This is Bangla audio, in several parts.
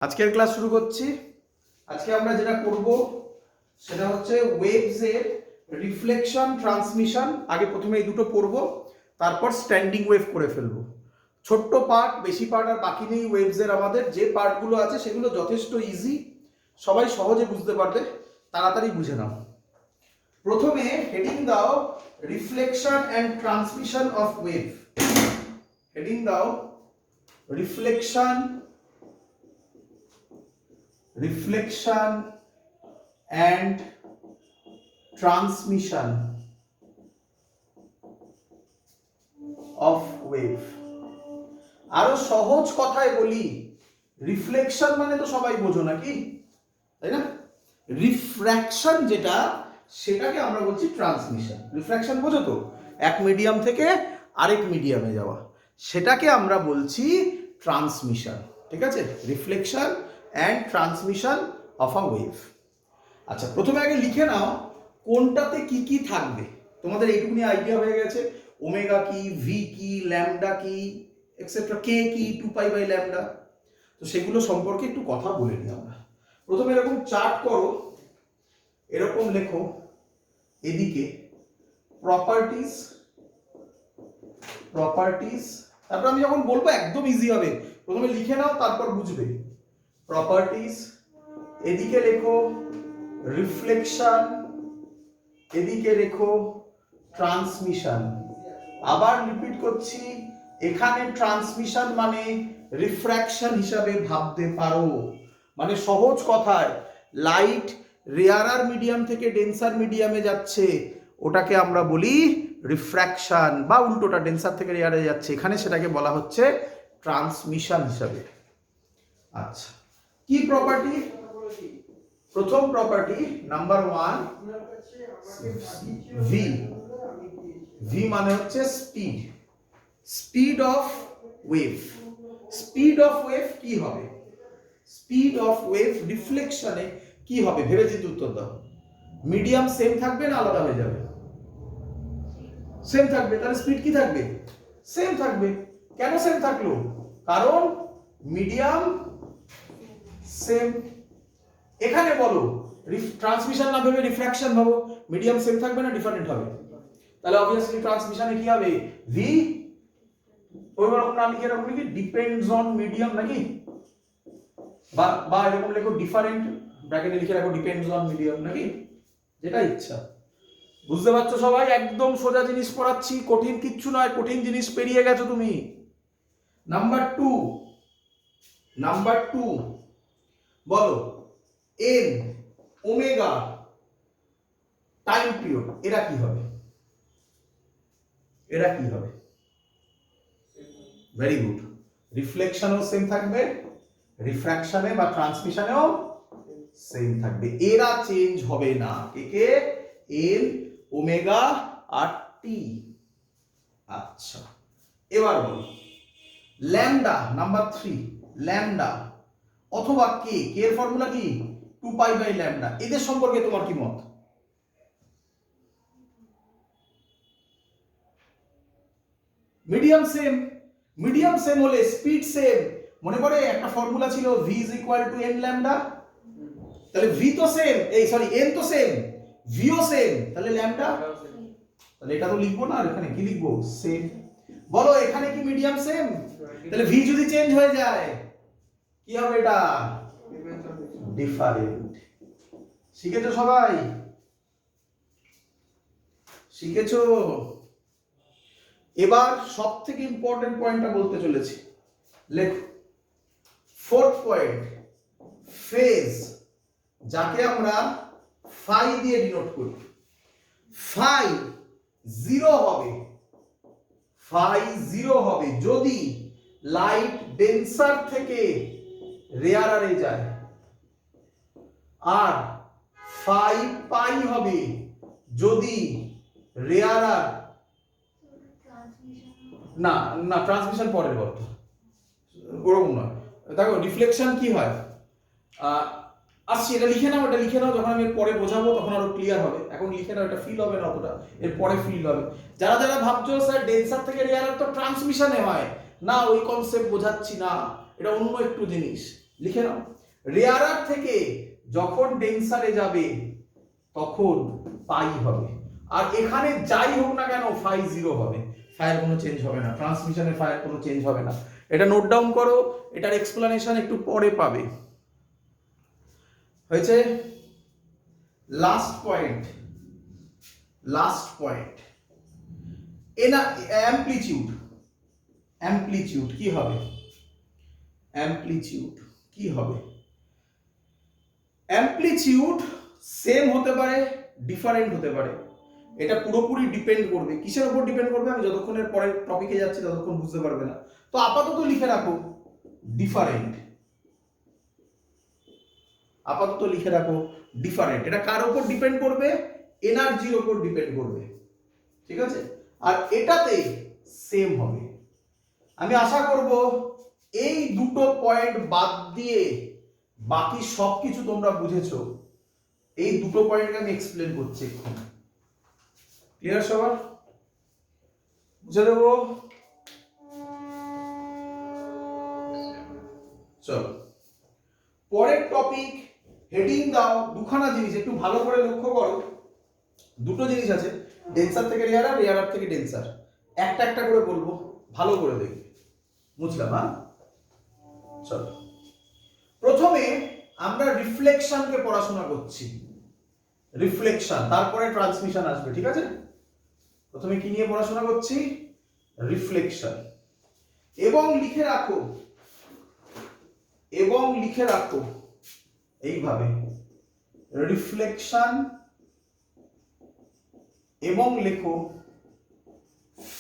আজকের ক্লাস শুরু করছি। আজকে আমরা যেটা করব সেটা হচ্ছে ওয়েভস এর রিফ্লেকশন, ট্রান্সমিশন। আগে প্রথমে এই দুটো পড়ব, তারপর স্ট্যান্ডিং ওয়েভ করে ফেলবো। ছোট্ট পার্ট, বেশি পার্ট আর বাকি নেই ওয়েভস এর। আমাদের যে পার্টগুলো আছে সেগুলো যথেষ্ট ইজি, সবাই সহজে বুঝতে পারবে, তাড়াতাড়ি বুঝে নাও। প্রথমে হেডিং দাও reflection and transmission of wave. Heading দাও reflection and transmission of wave। আরো সহজ কথায় বলি, রিফ্লেকশন মানে তো সবাই বোঝো নাকি, তাই না? রিফ্র্যাকশন যেটা, সেটাকে আমরা বলছি ট্রান্সমিশন। রিফ্র্যাকশন বোঝো তো, এক মিডিয়াম থেকে আরেক মিডিয়ামে যাওয়া, সেটাকে আমরা বলছি ট্রান্সমিশন। ঠিক আছে? Reflection and transmission of a wave. আচ্ছা, প্রথমে আগে লিখে নাও কোনটাতে কি কি থাকবে। তোমাদের এইটুকুনি আইডিয়া হয়ে গেছে, ওমেগা কি, ভি কি, ল্যামডা কি, এক্সেট্রা, কে কি, 2π/λ। তো সেগুলো সম্পর্কে একটু কথা বলে নিই আমরা। প্রথমে এরকম চার্ট করো, এরকম লেখো এদিকে প্রপার্টিজ। তারপর আমি যখন বলবো একদম ইজি হবে, প্রথমে লিখে নাও তারপর বুঝবে। প্রপার্টিজ, এদিকে লেখো রিফ্লেকশন, এদিকে লেখো ট্রান্সমিশন। আবার রিপিট করছি, এখানে ট্রান্সমিশন মানে রিফ্র্যাকশন হিসাবে ভাবতে পারো। মানে সহজ কথায়, লাইট রেয়ারার মিডিয়াম থেকে ডেন্সার মিডিয়ামে যাচ্ছে, ওটাকে আমরা বলি রিফ্র্যাকশন, বা উল্টোটা ডেন্সার থেকে রেয়ারে যাচ্ছে, এখানে সেটাকে বলা হচ্ছে ট্রান্সমিশন হিসাবে। আচ্ছা, কি প্রপার্টি? প্রথম প্রপার্টি নাম্বার 1, ভি। ভি মানে হচ্ছে speed, speed of wave. Speed of wave কি হবে? স্পিড অফ ওয়েভ রিফ্লেকশনে কি হবে? ভেবে চিন্তে উত্তর দাও। মিডিয়াম সেম থাকবে না আলাদা হয়ে যাবে? সেম থাকবে। তাহলে স্পিড কি থাকবে? সেম থাকবে। কেন সেম থাকলো? কারণ মিডিয়াম সেম। এখানে বলো ট্রান্সমিশন না ভেবে রিফ্র্যাকশন ভাবো, মিডিয়াম সেম থাকবে না ডিফারেন্ট হবে? তাহলে অবভিয়াসলি ট্রান্সমিশনে কি হবে? ভি ওইরকম নাম লিখে এরকম লিখি ডিপেন্ডস অন মিডিয়াম, নাকি? বা এরকম লেখো ডিফারেন্ট, ব্র্যাকেটে লিখে রাখো ডিপেন্ডস অন মিডিয়াম, নাকি? যেটা ইচ্ছা। বুঝতে পারছো সবাই? একদম সোজা জিনিস পড়াচ্ছি, কঠিন কিচ্ছু নয়, কঠিন জিনিস পেরিয়ে গেছো তুমি। নাম্বার 2 বলো এন, ওমেগা, টাইম পিরিয়ড, এরা কি হবে? Very good. রিফ্লেকশনও সেম থাকবে, রিফ্র্যাকশনে বা ট্রান্সমিশনেও সেম থাকবে, এরা চেঞ্জ হবে না। কে? এন, ওমেগা আর টি। আচ্ছা, এবার বলো ল্যামডা, নাম্বার 3, ল্যামডা অথবা কে। কে এর ফর্মুলা কি? 2π/λ। এদের সম্পর্কে তোমার কি মত? Medium same. মিডিয়াম সেম হলে স্পিড সেম। মনে পড়ে একটা ফর্মুলা ছিল v = n ল্যামডা। তাহলে v তো সেম, n তো সেম, v ও সেম, তাহলে ল্যামডা। তাহলে এটা তো লিখবো না, আর এখানে কি লিখবো? সেম। বলো এখানে কি মিডিয়াম সেম? তাহলে v যদি চেঞ্জ হয়ে যায় কি হবে? এটা ডিফারেন্ট। শিখেছো সবাই? শিখেছো? এবার সব থেকে ইম্পর্টেন্ট পয়েন্টটা বলতে চলেছি, লেখো 4th পয়েন্ট, ফেজ, যাকে আমরা ফাই দিয়ে ডিনোট করি। ফাই 0 হবে, ফাই 0 হবে যদি লাইট ডেন্সার থেকে রেয়ারারে যায়, আর ফাই পাই হবে যদি রেয়ারার না ট্রান্সমিশন পরের কথা, ওরকম নয়। দেখো রিফ্লেকশন কি হয়, আসছি, এটা লিখে নাও, এটা লিখে নাও, যখন আমি পরে বোঝাবো তখন আরো ক্লিয়ার হবে। এখন লিখে নাও, এটা ফিল হবে না অতটা, এর পরে ফিল হবে। যারা যারা ভাবছো স্যার ডেন্সার থেকে রেয়ারার তো ট্রান্সমিশনে হয় না, ওই কনসেপ্ট বোঝাচ্ছি না, এটা অন্য একটু জিনিস। লিখে নাও। রেয়ারার থেকে যখন ডেন্সারে যাবে তখন পাই হবে, আর এখানে যাই হোক না কেন ফাই 0 হবে, ফায়ের কোনো চেঞ্জ হবে না, ট্রান্সমিশনের ফায়ের কোনো চেঞ্জ হবে না। এটা নোট ডাউন করো, এটার এক্সপ্লানেশন একটু পরে পাবে। হয়েছে? লাস্ট পয়েন্ট অ্যাম্পলিটিউড কি হবে? অ্যাম্পলিটিউড সেম হতে পারে, ডিফারেন্ট হতে পারে, এটা পুরোপুরি ডিপেন্ড করবে। কিসের উপর ডিপেন্ড করবে আমি যতক্ষণের পরের টপিকে যাচ্ছি ততক্ষণ বুঝতে পারবে না। তো আপাতত লিখে রাখো ডিফারেন্ট, এটা কার উপর ডিপেন্ড করবে? এনার্জির উপর ডিপেন্ড করবে, ঠিক আছে? আর এটাতে সেম হবে। আমি আশা করব এই দুটো পয়েন্ট বাদ দিয়ে বাকি সবকিছু তোমরা বুঝেছো। এই দুটো পয়েন্টকে আমি এক্সপ্লেন করছি এখন। ক্লিয়ার সবার? বুঝে দেবো? চলো পরের টপিক, হেডিং দাও দুখানা জিনিস, একটু ভালো করে লক্ষ্য করো। দুটো জিনিস আছে, ডেন্সার থেকে রেয়ারার, রেয়ারার থেকে ডেন্সার। একটা একটা করে বলবো, ভালো করে দেখবে। বুঝলাম? হ্যাঁ, চলো প্রথমে আমরা রিফ্লেকশনকে পড়াশোনা করছি। রিফ্লেকশন, তারপরে ট্রান্সমিশন আসবে, ঠিক আছে? প্রথমে কি নিয়ে পড়াশোনা করছি? রিফ্লেকশন। এবং লিখে রাখো এইভাবে, রিফ্লেকশন এবং লেখো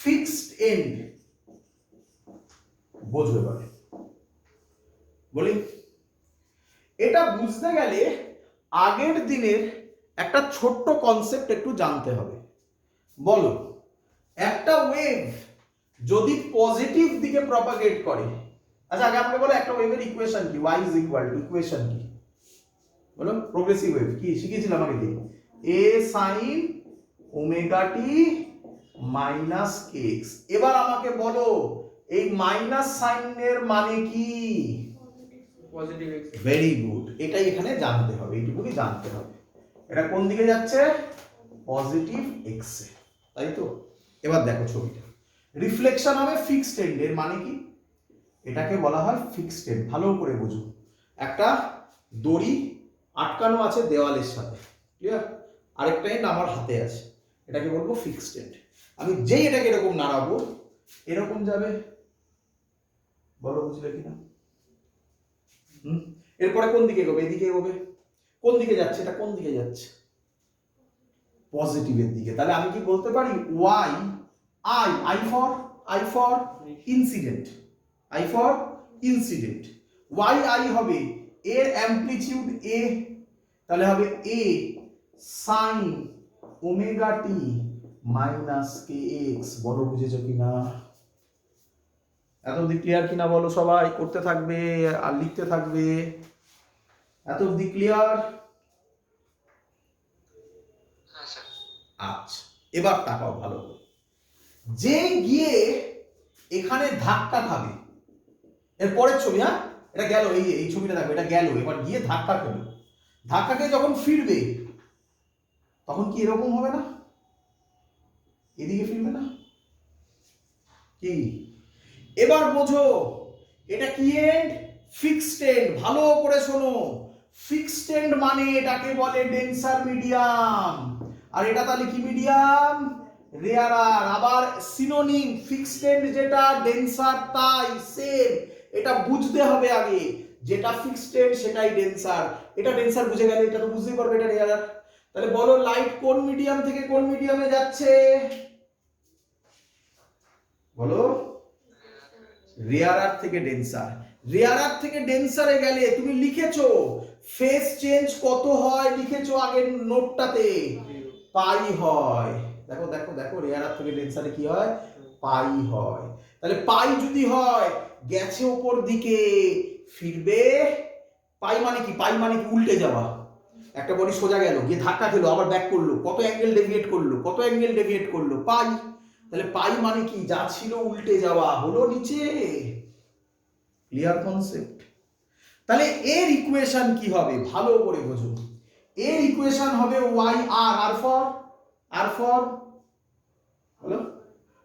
ফিক্সড এন্ড। বোঝো এবারে বলি, এটা বুঝতে গেলে আগের দিনের একটা ছোট্ট কনসেপ্ট একটু জানতে হবে। বলো, একটা ওয়েভ যদি পজিটিভ দিকে প্রপাগেট করে, আচ্ছা আগে আমাকে বলো একটা ওয়েভের ইকুয়েশন কি? y is equal two, equation কি বলো? প্রোগ্রেসিভ ওয়েভ কি শিখিয়েছিলাম আগে দিন? a sin omega T minus kx। এবার আমাকে বলো এই মাইনাস সাইনের মানে কি? Positive x. ভেরি গুড, এটাই এখানে জানতে হবে, এইটুকুই জানতে হবে। এটা কোন দিকে যাচ্ছে? পজিটিভ এক্স এ, তাই তো? এবার দেখো ছবিটা, রিফ্লেকশন হবে ফিক্সড এন্ড। এর মানে কি? এটাকে বলা হয় ফিক্সড এন্ড। ভালো করে বুঝো, একটা দড়ি আটকানো আছে দেওয়ালের সাথে, ক্লিয়ার? আরেকটা এন্ড আমার হাতে আছে, এটাকে বলবো ফিক্সড এন্ড। আমি যেই এটাকে এরকম নাড়াবো এরকম যাবে। বলো বুঝলে কিনা? এরপরে কোন দিকে এগোবে? এদিকে এগোবে। কোন দিকে যাচ্ছে? এটা কোন দিকে যাচ্ছে? পজিটিভের দিকে। তাহলে আমি কি বলতে পারি? Y I for incident, Y I হবে এর অ্যামপ্লিটিউড এ, তাহলে হবে A sine omega T minus K X. বলো বুঝেছো কিনা? এত অব্দি ক্লিয়ার কিনা বলো? সবাই করতে থাকবে আর লিখতে থাকবে। এত অব্দি ক্লিয়ার? আচ্ছা, এবার তাকাও ভালো করে। যে গিয়ে এখানে ধাক্কা খাবে, এর পরের ছবি, হ্যাঁ এটা গেল, এই ছবিটা দেখো, এটা গেল, এবার গিয়ে ধাক্কা খেলো। ধাক্কা খেয়ে যখন ফিরবে তখন কি এরকম হবে না? এদিকে ফিরবে না কি? এবার বোঝো এটা কি এন্ড? Fixed and. ভালো করে শোনো, ফিক্সড এন্ড মানে এটাকে বলে ডেন্সার মিডিয়াম, আর এটা তাহলে কি মিডিয়াম? রেয়ারার। আবার সিনোনিম, ফিক্সড এন্ড যেটা ডেন্সার তাই সেম। এটা বুঝতে হবে আগে, যেটা ফিক্সড এন্ড সেটাই ডেন্সার। এটা ডেন্সার বুঝে গেলে এটা তো বুঝতেই পারবে এটা রেয়ারার। তাহলে বলো লাইট কোন মিডিয়াম থেকে কোন মিডিয়ামে যাচ্ছে? বলো, রেয়ারার থেকে ডেন্সার। রেয়ারার থেকে ডেন্সারে গেলে তুমি লিখেছো ফেজ চেঞ্জ কত হয়? লিখেছো আগের নোটটাতে, পাই হয়। দেখো দেখো দেখো, রেয়ারার থেকে ডেন্সারে কি হয়? পাই হয়। তাহলে পাই যদি হয়, গেছে উপর দিকে, ফিরবে। পাই মানে কি? পাই মানে কি? উল্টে যাওয়া। একটা বডি সোজা গেল, গিয়ে ধাক্কা খেলো, আবার ব্যাক করলো, কত অ্যাঙ্গেল ডেভিয়েট করলো, পাই। তাহলে পাই মানে কি? যা ছিল উল্টে যাওয়া, হলো নিচে। Clear concept? তাহলে এর ইকুয়েশন কি হবে ভালো করে বোঝো। এর ইকুয়েশন হবে y r ফর হলো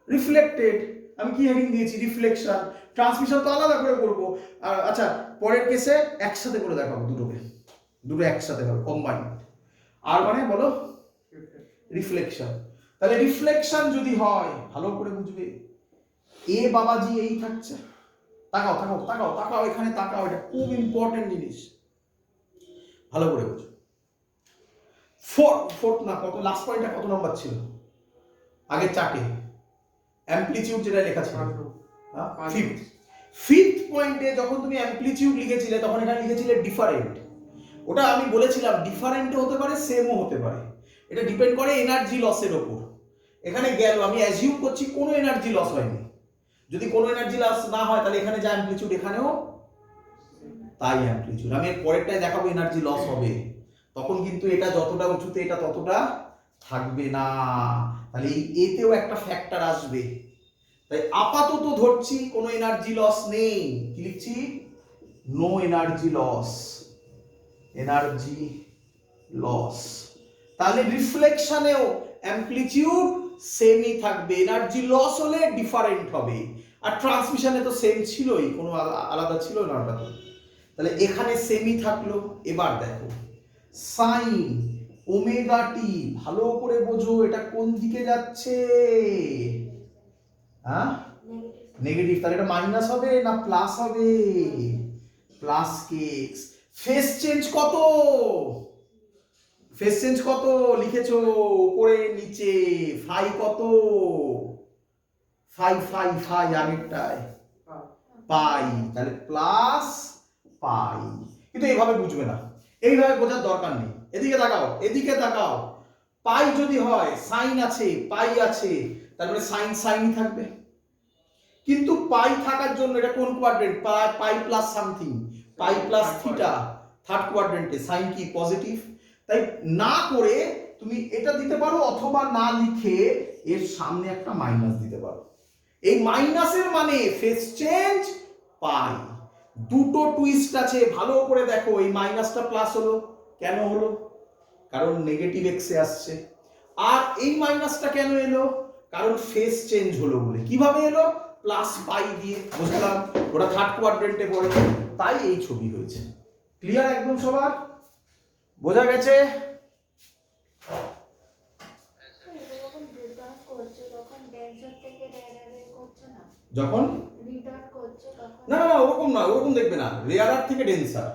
রিফ্লেক্টেড। আমি কি হেডিং দিয়েছি? রিফ্লেকশন। ট্রান্সমিশন তো আলাদা করে করব। আর আচ্ছা পরের কেসে একসাথে করে দেখাবো, দুটো একসাথে হবে কম্বাইন্ড। আর মানে বলো রিফ্লেকশন। তাহলে রিফ্লেকশন যদি হয় ভালো করে বুঝবে, এ বাবাজি এই থাকছে, তাকাও তাকাও তাকাও তাকাও এখানে তাকাও, এটা খুব ইম্পর্টেন্ট জিনিস, ভালো করে বুঝো। ফোর্থ না কত লাস্ট পয়েন্টটা কত নাম্বার ছিল আগের চার্টে? অ্যামপ্লিটিউড যেটা লেখা ছিল ফিফথ পয়েন্টে যখন তুমি অ্যামপ্লিটিউড লিখেছিলে তখন এটা লিখেছিলে ডিফারেন্ট। ওটা আমি বলেছিলাম ডিফারেন্টও হতে পারে সেমও হতে পারে, এটা ডিপেন্ড করে এনার্জি লসের ওপর। এখানে গেল আমি অ্যাজিউম করছি কোনো এনার্জি লস হয়নি, যদি কোনো এনার্জি লস না হয় তাহলে এখানে যা অ্যামপ্লিটিউড এখানেও তাই অ্যামপ্লিটিউড। আমি এর পরেরটায় দেখাবো এনার্জি লস হবে, তখন কিন্তু এটা যতটা উঁচুতে এটা ততটা থাকবে না, তাহলে এই এতেও একটা ফ্যাক্টর আসবে। তাই আপাতত ধরছি কোনো এনার্জি লস নেই, কি লিখছি? No energy loss, energy loss. তাহলে রিফ্লেকশনেও অ্যামপ্লিটিউড সেমই থাকবে, এনার্জি লস হলে ডিফারেন্ট হবে। আর ট্রান্সমিশনে তো সেম ছিলই, কোনো আলাদা ছিল না ওটা তো। তাহলে এখানে সেমই থাকলো। এবার দেখো সাইন ওমেগা টি, ভালো করে বোঝো এটা কোন দিকে যাচ্ছে? হ্যাঁ নেগেটিভ। তাহলে এটা মাইনাস হবে না প্লাস হবে? প্লাস কেক্স। ফেস চেঞ্জ কত? ফেস চেঞ্জ কত লিখেছো উপরে নিচে? ফাই কত? ফাই ফাই ফাই আগেরটায় পাই, তাহলে প্লাস পাই। কিন্তু এইভাবে বুঝবে না, এইভাবে বোঝার দরকার নেই। এদিকে তাকাও, এদিকে তাকাও। পাই যদি হয় সাইন আছে পাই আছে, তারপরে সাইন সাইনই থাকবে। কিন্তু পাই থাকার জন্য এটা কোন quadrant? Pi plus something, pi plus theta, third কোয়াড্রেন্টে। সাইন কি পজিটিভ, তাই না করে তুমি এটা দিতে পারো, অথবা না লিখে এর সামনে একটা মাইনাস দিতে পারো। এই মাইনাসের মানে ফেস চেঞ্জ পাই। দুটো টুইস্ট আছে, ভালো করে দেখো। এই মাইনাসটা প্লাস হলো কেন হলো? কারণ নেগেটিভ এক্সে আসছে। আর এই মাইনাসটা কেন এলো? কারণ ফেস চেঞ্জ হলো বলে। কিভাবে এলো? প্লাস পাই দিয়ে। বুঝলাম, ওটা থার্ড কোয়াড্রেন্টে পড়ে, তাই এই ছবি হয়েছে। ক্লিয়ার একদম সবার? বোঝা গেছে? যখন না না ওরকম না, ওরকম দেখবে না, রেয়ারার থেকে ডেন্সার।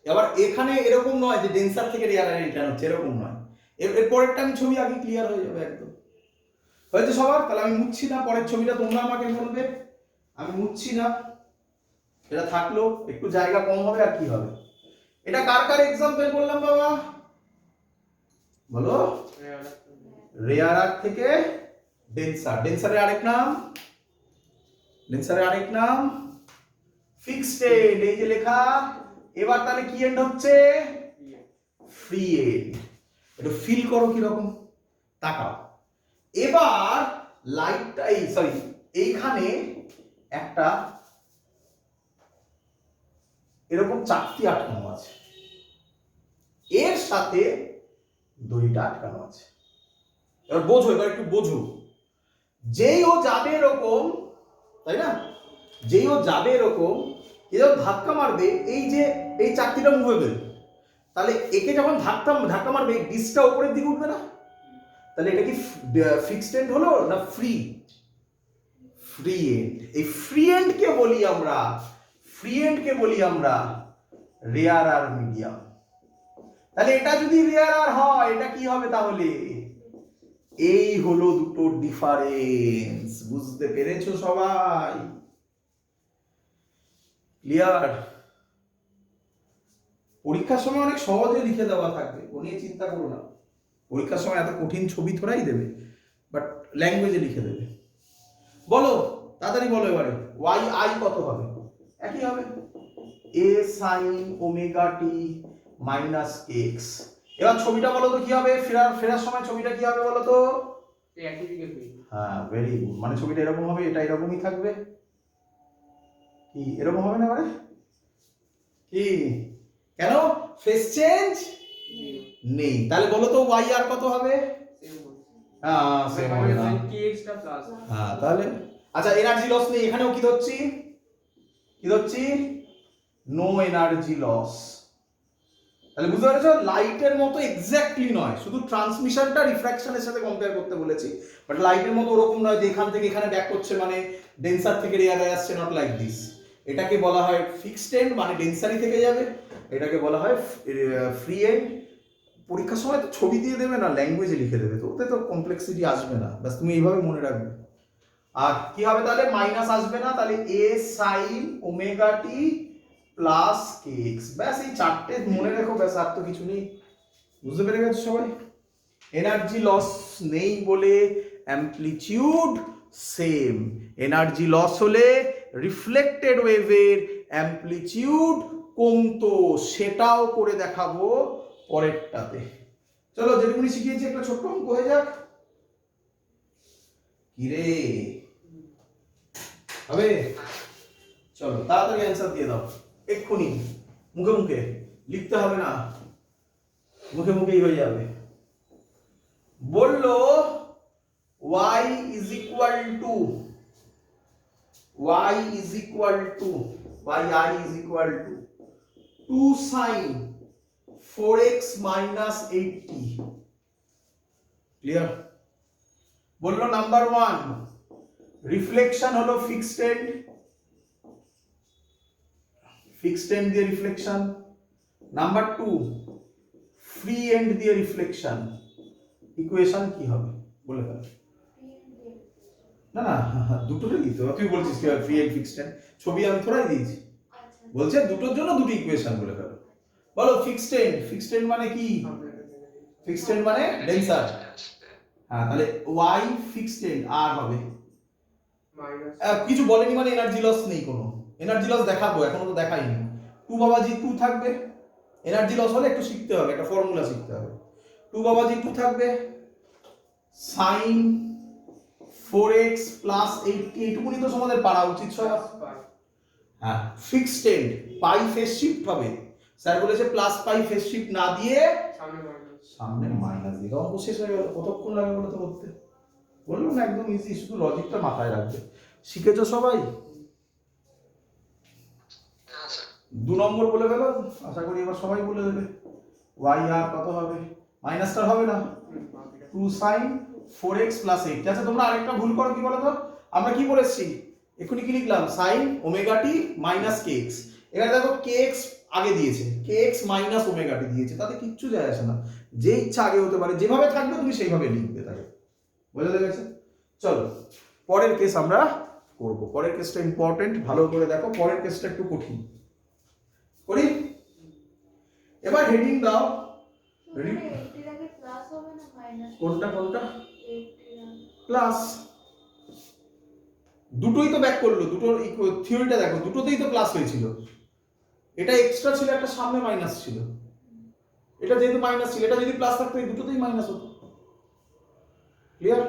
আবার এখানে এরকম নয় যে ডেন্সার থেকে রেয়ারার রিটার্ন হচ্ছে, এরকম নয়। এর পরেরটা আমি ছবি আগে ক্লিয়ার হয়ে যাবে একদম। হয়েছে সবার? তাহলে আমি মুছছি না, পরের ছবিটা তোমরা আমাকে বলবে। আমি মুছছি না, এটা থাকলো, একটু জায়গা কম হবে আর কি হবে। এটা কার কার এক্সাম্পল বললাম বাবা? বলো। রেয়ারার থেকে ডেন্সার। ডেন্সারের আরেক নাম, ডেন্সারের আরেক নাম ফিক্সড এন্ড। এই যে লেখা। এবার তাহলে কি এন্ড হচ্ছে? Free and. একটু ফিল করো কি রকম, তাকাও। এবার লাইটটা এই সরি এইখানে একটা এরকম চাকতি আটকানো আছে, এর সাথে দড়িটা আটকানো আছে। এবার বোঝো, এবার একটু বোঝো। যেই ও যাবে এরকম, তাই না? যেই ও যাবে এরকম, এ যখন ধাক্কা মারবে, এই যে এই চাকতিটা মুভেবল, তাহলে একে যখন ধাক্কা মারবে ডিসটা উপরের দিকে উঠবে না? তাহলে এটা কি ফিক্সড এন্ড হলো না ফ্রি? Free end. এই ফ্রি এন্ড কে বলি আমরা, ফ্রি এন্ড কে বলি আমরা রেয়ারার মিডিয়াম। তাহলে এটা যদি রেয়ারার হয় এটা কি হবে তাহলে? এই হলো দুটো ডিফারেন্স। বুঝতে পেরেছো সবাই? ক্লিয়ার? পরীক্ষার সময় অনেক সহজে লিখে দেওয়া থাকবে, ও নিয়ে চিন্তা করো না। পরীক্ষার সময় এত কঠিন ছবি থোড়াই দেবে, বাট ল্যাঙ্গুয়েজে লিখে দেবে। বলো তাড়াতাড়ি বলো এবারে। ওয়াই আই কত হবে? একই হবে, A sine omega T minus x. এবার ছবিটা বলো তো কি হবে? ফেরার সময় ছবিটা কি হবে বলো তো? একই দিকে ফিরবে। হ্যাঁ ভেরি গুড। মানে ছবিটা এরকম হবে, এটা এরকমই থাকবে। কি এরকম হবে না? মানে কি কেন ফেজ চেঞ্জ জিরো নেই, তাহলে বলো তো ওয়াই আর কত হবে? সেম বলছি হ্যাঁ সেম হবে না। kx টা প্লাস হ্যাঁ তাহলে আচ্ছা এনার্জি লস নেই, এখানেও কি ধরছি? কি ধরছি? No energy loss. তাহলে বুঝতে পেরেছো, লাইটের মতো এক্স্যাক্টলি নয়, শুধু ট্রান্সমিশনটা রিফ্র্যাকশনের সাথে কম্পেয়ার করতে বলেছি, বাট লাইটের মতো ওরকম নয় যে এখান থেকে এখানে ব্যাক করছে মানে ডেন্সার থেকে রেয়ারে আসছে, নট লাইক দিস। এটাকে বলা হয় ফিক্সড এন্ড, মানে ডেন্সারি থেকে যাবে। এটাকে বলা হয় ফ্রি এন্ড। পরীক্ষার সময় তো ছবি দিয়ে দেবে না, ল্যাঙ্গুয়েজে লিখে দেবে, তো ওতে তো কমপ্লেক্সিটি আসবে না, বাস তুমি এইভাবে মনে রাখবে। আর কি হবে তাহলে? মাইনাস আসবে না, তাহলে এ সাইন ওমেগা টি প্লাস কে এক্স, ব্যাস এই চারটে মনে রেখো, ব্যাস আর তো কিছু নেই। বুঝতে পেরে গেছো সবাই? এনার্জি লস নেই বলে অ্যামপ্লিটিউড সেম, এনার্জি লস হলে রিফ্লেক্টেড ওয়েভের অ্যামপ্লিটিউড কমতো, সেটাও করে দেখাবো পরেরটাতে। চলো যেটুকুনি শিখিয়েছি একটা ছোট্ট অঙ্ক হয়ে যাক। কিরে হবে? চলো তাড়াতাড়ি অ্যান্সার দিয়ে দাও এক্ষুনি, মুখে মুখে লিখতে হবে না, মুখে মুখেই হয়ে যাবে। বললো y is equal to y is equal to yi is equal to 2 sin 4x minus 80, clear? বললো নাম্বার 1 রিফ্লেকশন হলো ফিক্সড এন্ড, ফিক্সড এন্ড দিয়ে রিফ্লেকশন। নাম্বার 2 ফ্রি এন্ড দিয়ে রিফ্লেকশন। ইকুয়েশন কি হবে বলে দাও। না না দুটোরই দিতে হবে, তুই বলছিস কি ফ্রি এন্ড ফিক্সড এন্ড, ছবি আমি থোড়াই দিয়েছি, বলছে দুটোর জন্য দুটো ইকুয়েশন বলে ফেলো। বলো ফিক্সড এন্ড, ফিক্সড এন্ড মানে কি? ফিক্সড এন্ড মানে ডেন্সার। হ্যাঁ তাহলে y ফিক্সড এন্ড আর হবে মাইনাস কিছু বলেনি মানে এনার্জি লস নেই কোনো, এনার্জি লস দেখাবো, এখনো তো দেখাইনি। 2 বাবাজি 2 থাকবে, এনার্জি লস হলে একটু শিখতে হবে, একটা ফর্মুলা শিখতে হবে। 2 বাবাজি 2 থাকবে, sin 4x প্লাস 80, এইটুকুনি তো তোমাদের পারা উচিত সব। হ্যাঁ fixed end pi phase shift হবে, স্যার বলেছে প্লাস পাই ফেজ শিফট না দিয়ে সামনে মাইনাস দিয়ে, অঙ্ক শেষ হয়ে গেল। কতক্ষণ লাগে বলো তো করতে? বললাম না একদম ইজি, শুধু লজিকটা মাথায় রাখবে। শিখেছো সবাই? 2 নম্বর বলে গেল, আশা করি এবার সবাই বলে দেবে। y আর কত হবে? মাইনাসটা হবে না, 2 sin 4x plus 8। আচ্ছা তোমরা আরেকটা ভুল করো, কি বলো তো? আমরা কি বলেছি এক্ষুনি, কি লিখলাম? sin omega T minus kx। এখানে দেখো kx আগে দিয়েছে, kx মাইনাস ওমেগা টি দিয়েছে, তাতে কিচ্ছু যায় আসে না, যে ইচ্ছা আগে হতে পারে, যেভাবে থাকবে তুমি সেইভাবে লিখবে, তাই বোঝা গেছে? চলো পরের কেস আমরা করব, পরের কেসটা ইম্পর্টেন্ট, ভালো করে দেখো, পরের কেসটা একটু কঠিন করি। এবার হেডিং দাও, কোনটা কোনটা প্লাস, দুটোই তো ব্যাক করলো, দুটোর থিওরিটা দেখো, দুটোতেই তো প্লাস হয়েছিল। এটা এক্সট্রা ছিল, একটা সামনে মাইনাস ছিল, এটা যেহেতু মাইনাস ছিল, এটা যদি প্লাস থাকতো এই দুটোতেই মাইনাস হতো। ক্লিয়ার?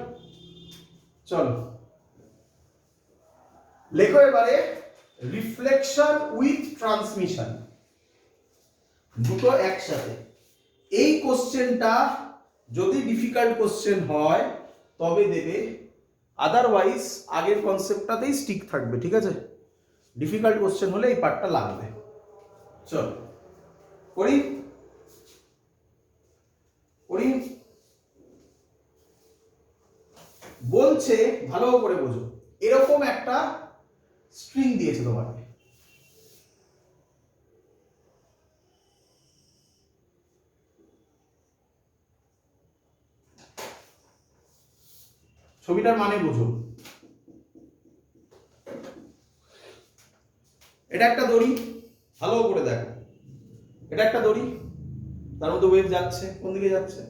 চলো লেখো এবারে রিফ্লেকশন উইথ ট্রান্সমিশন, দুটো একসাথে। এই কোশ্চেনটা যদি ডিফিকাল্ট কোশ্চেন হয় তবে দেবে, আদারওয়াইজ আগের কনসেপ্টটাতেই স্টিক থাকবে, ঠিক আছে? ডিফিকাল্ট কোশ্চেন হলে এই পার্টটা লাগবে। চলো করি করি। বলছে ভালো করে বোঝো, এরকম একটা স্ট্রিং দিয়েছে তোমাকে, ছবিটার মানে বোঝো। এটা একটা দড়ি, ভালো করে দেখো, এটা একটা দড়ি, তার মধ্যে ওয়েভ যাচ্ছে, কোন দিকে যাচ্ছে?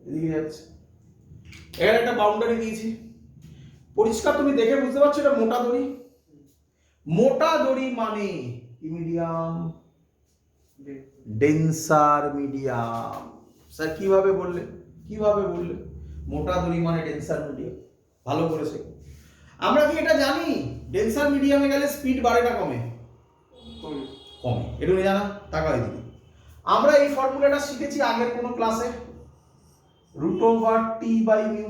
এদিকে যাচ্ছে। এখানে একটা বাউন্ডারি দিয়েছি, পরিষ্কার তুমি দেখে বুঝতে পারছো এটা মোটা দড়ি। মোটা দড়ি মানে কি মিডিয়াম? ডেন্সার মিডিয়াম। স্যার কিভাবে বললে? কিভাবে বললে? মোটা দড়ি মানে ডেন্সার মিডিয়াম, ভালো করে শেখো। আমরা কি এটা জানি ডেন্সার মিডিয়ামে গেলে স্পিড বাড়ে না কমে? কমে। এটা নিয়ে জানা টাকা এদিকে। আমরা এই ফর্মুলাটা শিখেছি আগের কোনো ক্লাসে, root over T by mu,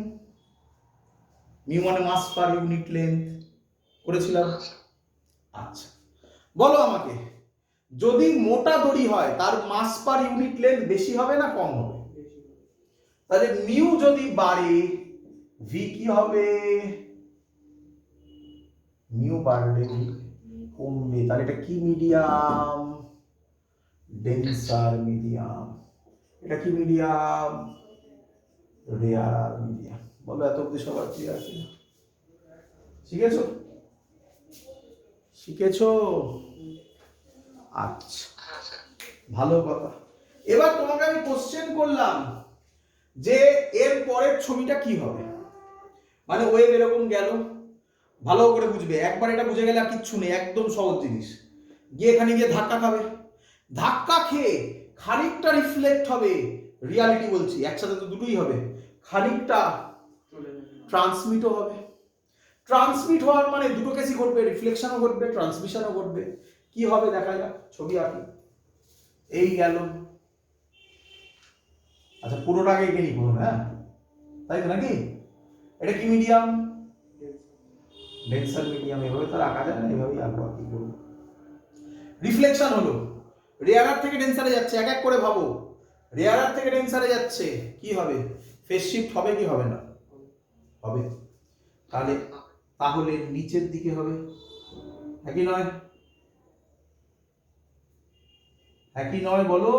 mu মানে মাস পার ইউনিট লেন্থ করেছিলাম। আচ্ছা বলো আমাকে, যদি মোটা দড়ি হয় তার মাস পার ইউনিট লেন্থ বেশি হবে না কম হবে? তাহলে মিউ যদি বাড়ে ভি কি হবে? মিউ বাড়লে ভি কমবে। তাহলে এটা কি মিডিয়াম? ডেন্সার মিডিয়াম। এটা কি মিডিয়াম? Rare medium. বলো এত অবধি সবার ক্লিয়ার আছে? শিখেছো? শিখেছো? আচ্ছা ভালো কথা। এবার তোমাকে আমি কোশ্চেন করলাম যে এর পরের ছবিটা কি হবে, মানে ওয়েভ এরকম গেল, ভালো করে বুঝবে, একবার এটা বুঝে গেলে আর কিচ্ছু নেই, একদম সহজ জিনিস। গিয়ে এখানে গিয়ে ধাক্কা খাবে, ধাক্কা খেয়ে খানিকটা রিফ্লেক্ট হবে, রিয়ালিটি বলছি, একসাথে তো দুটোই হবে, খানিকটা ট্রান্সমিটও হবে। ট্রান্সমিট হওয়ার মানে দুটো কেসই ঘটবে, রিফ্লেকশনও ঘটবে, ট্রান্সমিশনও ঘটবে। কি হবে দেখা যাক, ছবি আঁকি। এই গেল। আচ্ছা পুরোটাকে এঁকে নি পুরো, হ্যাঁ তাই তো নাকি? এটা কি মিডিয়াম? ডেন্সার মিডিয়াম। এভাবে তো আঁকা যায় না, এভাবেই আঁকবো। কি করবো? রিফ্লেকশন হলো, রেয়ারার থেকে ডেন্সারে যাচ্ছে, এক এক করে ভাবো। রেয়ারার থেকে ডেন্সারে যাচ্ছে, কি হবে? ফেজ শিফট হবে কি হবে না? হবে। তাহলে তাহলে নিচের দিকে হবে, একই নয়? একই নয় বলো?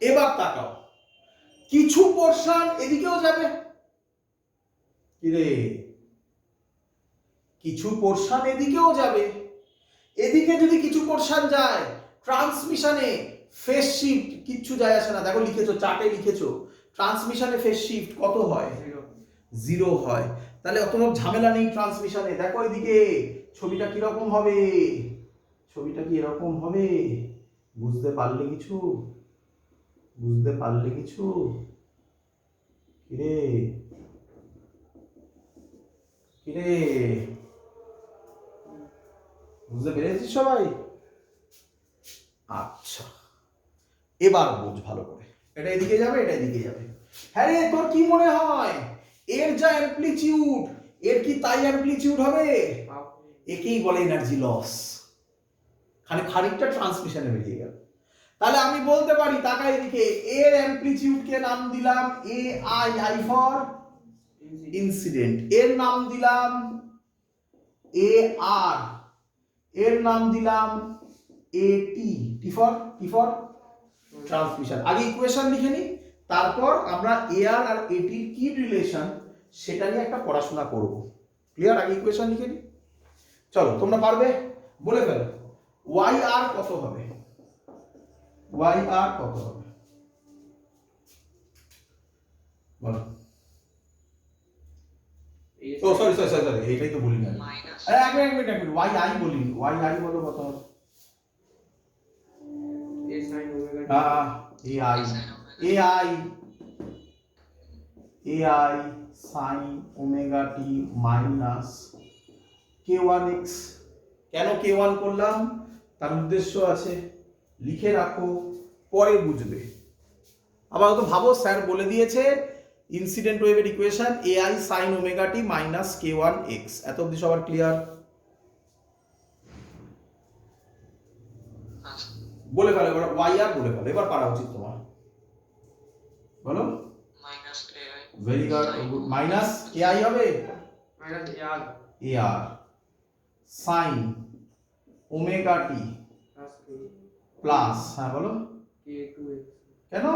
এবার তাকাও, কিছু পোরশন এদিকেও যাবে। কি রে? কিছু পোরশন এদিকেও যাবে। এদিকে যদি কিছু পোরশন যায়, ট্রান্সমিশনে ফেজ শিফট কিচ্ছু যায় আসে না। দেখো লিখেছো, চার্টে লিখেছো, ট্রান্সমিশনে ফেজ শিফট কত হয়? 0 হয়। তাহলে অত ঝামেলা নেই ট্রান্সমিশনে। দেখো এদিকে ছবিটা কিরকম হবে, ছবিটা কি এরকম হবে? বুঝতে পারলে কিছু? বুঝতে পারলে কিছু? কিরে কিরে, বুঝতে পেরেছিস সবাই? আচ্ছা এবার বোঝ ভালো করে, এটা এদিকে যাবে, এটা এদিকে যাবে। হ্যাঁ রে, তোর কি মনে হয় এর যা অ্যামপ্লিটিউড, এর কি তাই অ্যামপ্লিটিউড হবে? একেই বলে এনার্জি লস। খানিকটা ট্রান্সমিশনে বেরিয়ে গেল। তাহলে আমি বলতে পারি, টাকা এদিকে, এর অ্যামপ্লিটিউড কে নাম দিলাম A I, I for incident, এর নাম দিলাম এ আর, এর নাম দিলাম এ টি, টি ফর ট্রান্সমিশন। আগে ইকুয়েশন লিখে নি, তারপর আমরা এ আর এটির কি রিলেশন সেটা নিয়ে একটা পড়াশোনা করব। ক্লিয়ার? আগে ইকুয়েশন লিখে নি। চলো তোমরা পারবে, বলে ফেলো। ওয়াই আর কত হবে? ওয়াই আর কত হবে বলো? ও সরি, এইটাই তো বলি না। এক মিনিট, ওয়াই আই বলি, ওয়াই আই বলো কত হবে? A sine omega A I, A I, A I sine omega T minus k1x। কেন k1 করলাম তার উদ্দেশ্য আছে, লিখে রাখো, পরে বুঝবে। আবার তো ভাবো, স্যার বলে দিয়েছে ইনসিডেন্ট ওয়েভের equation A I sine omega T minus k1x। এত অবধি সবার ক্লিয়ার? বলে ফেলো এবার, ওয়াই আর বলে ফেলো, এবার পারা উচিত তোমার। বলো। Minus K I. Very good. Minus K I হবে, minus A R, A R sine omega T plus K, plus, হ্যাঁ বলো, কে টু এক্স। কেন?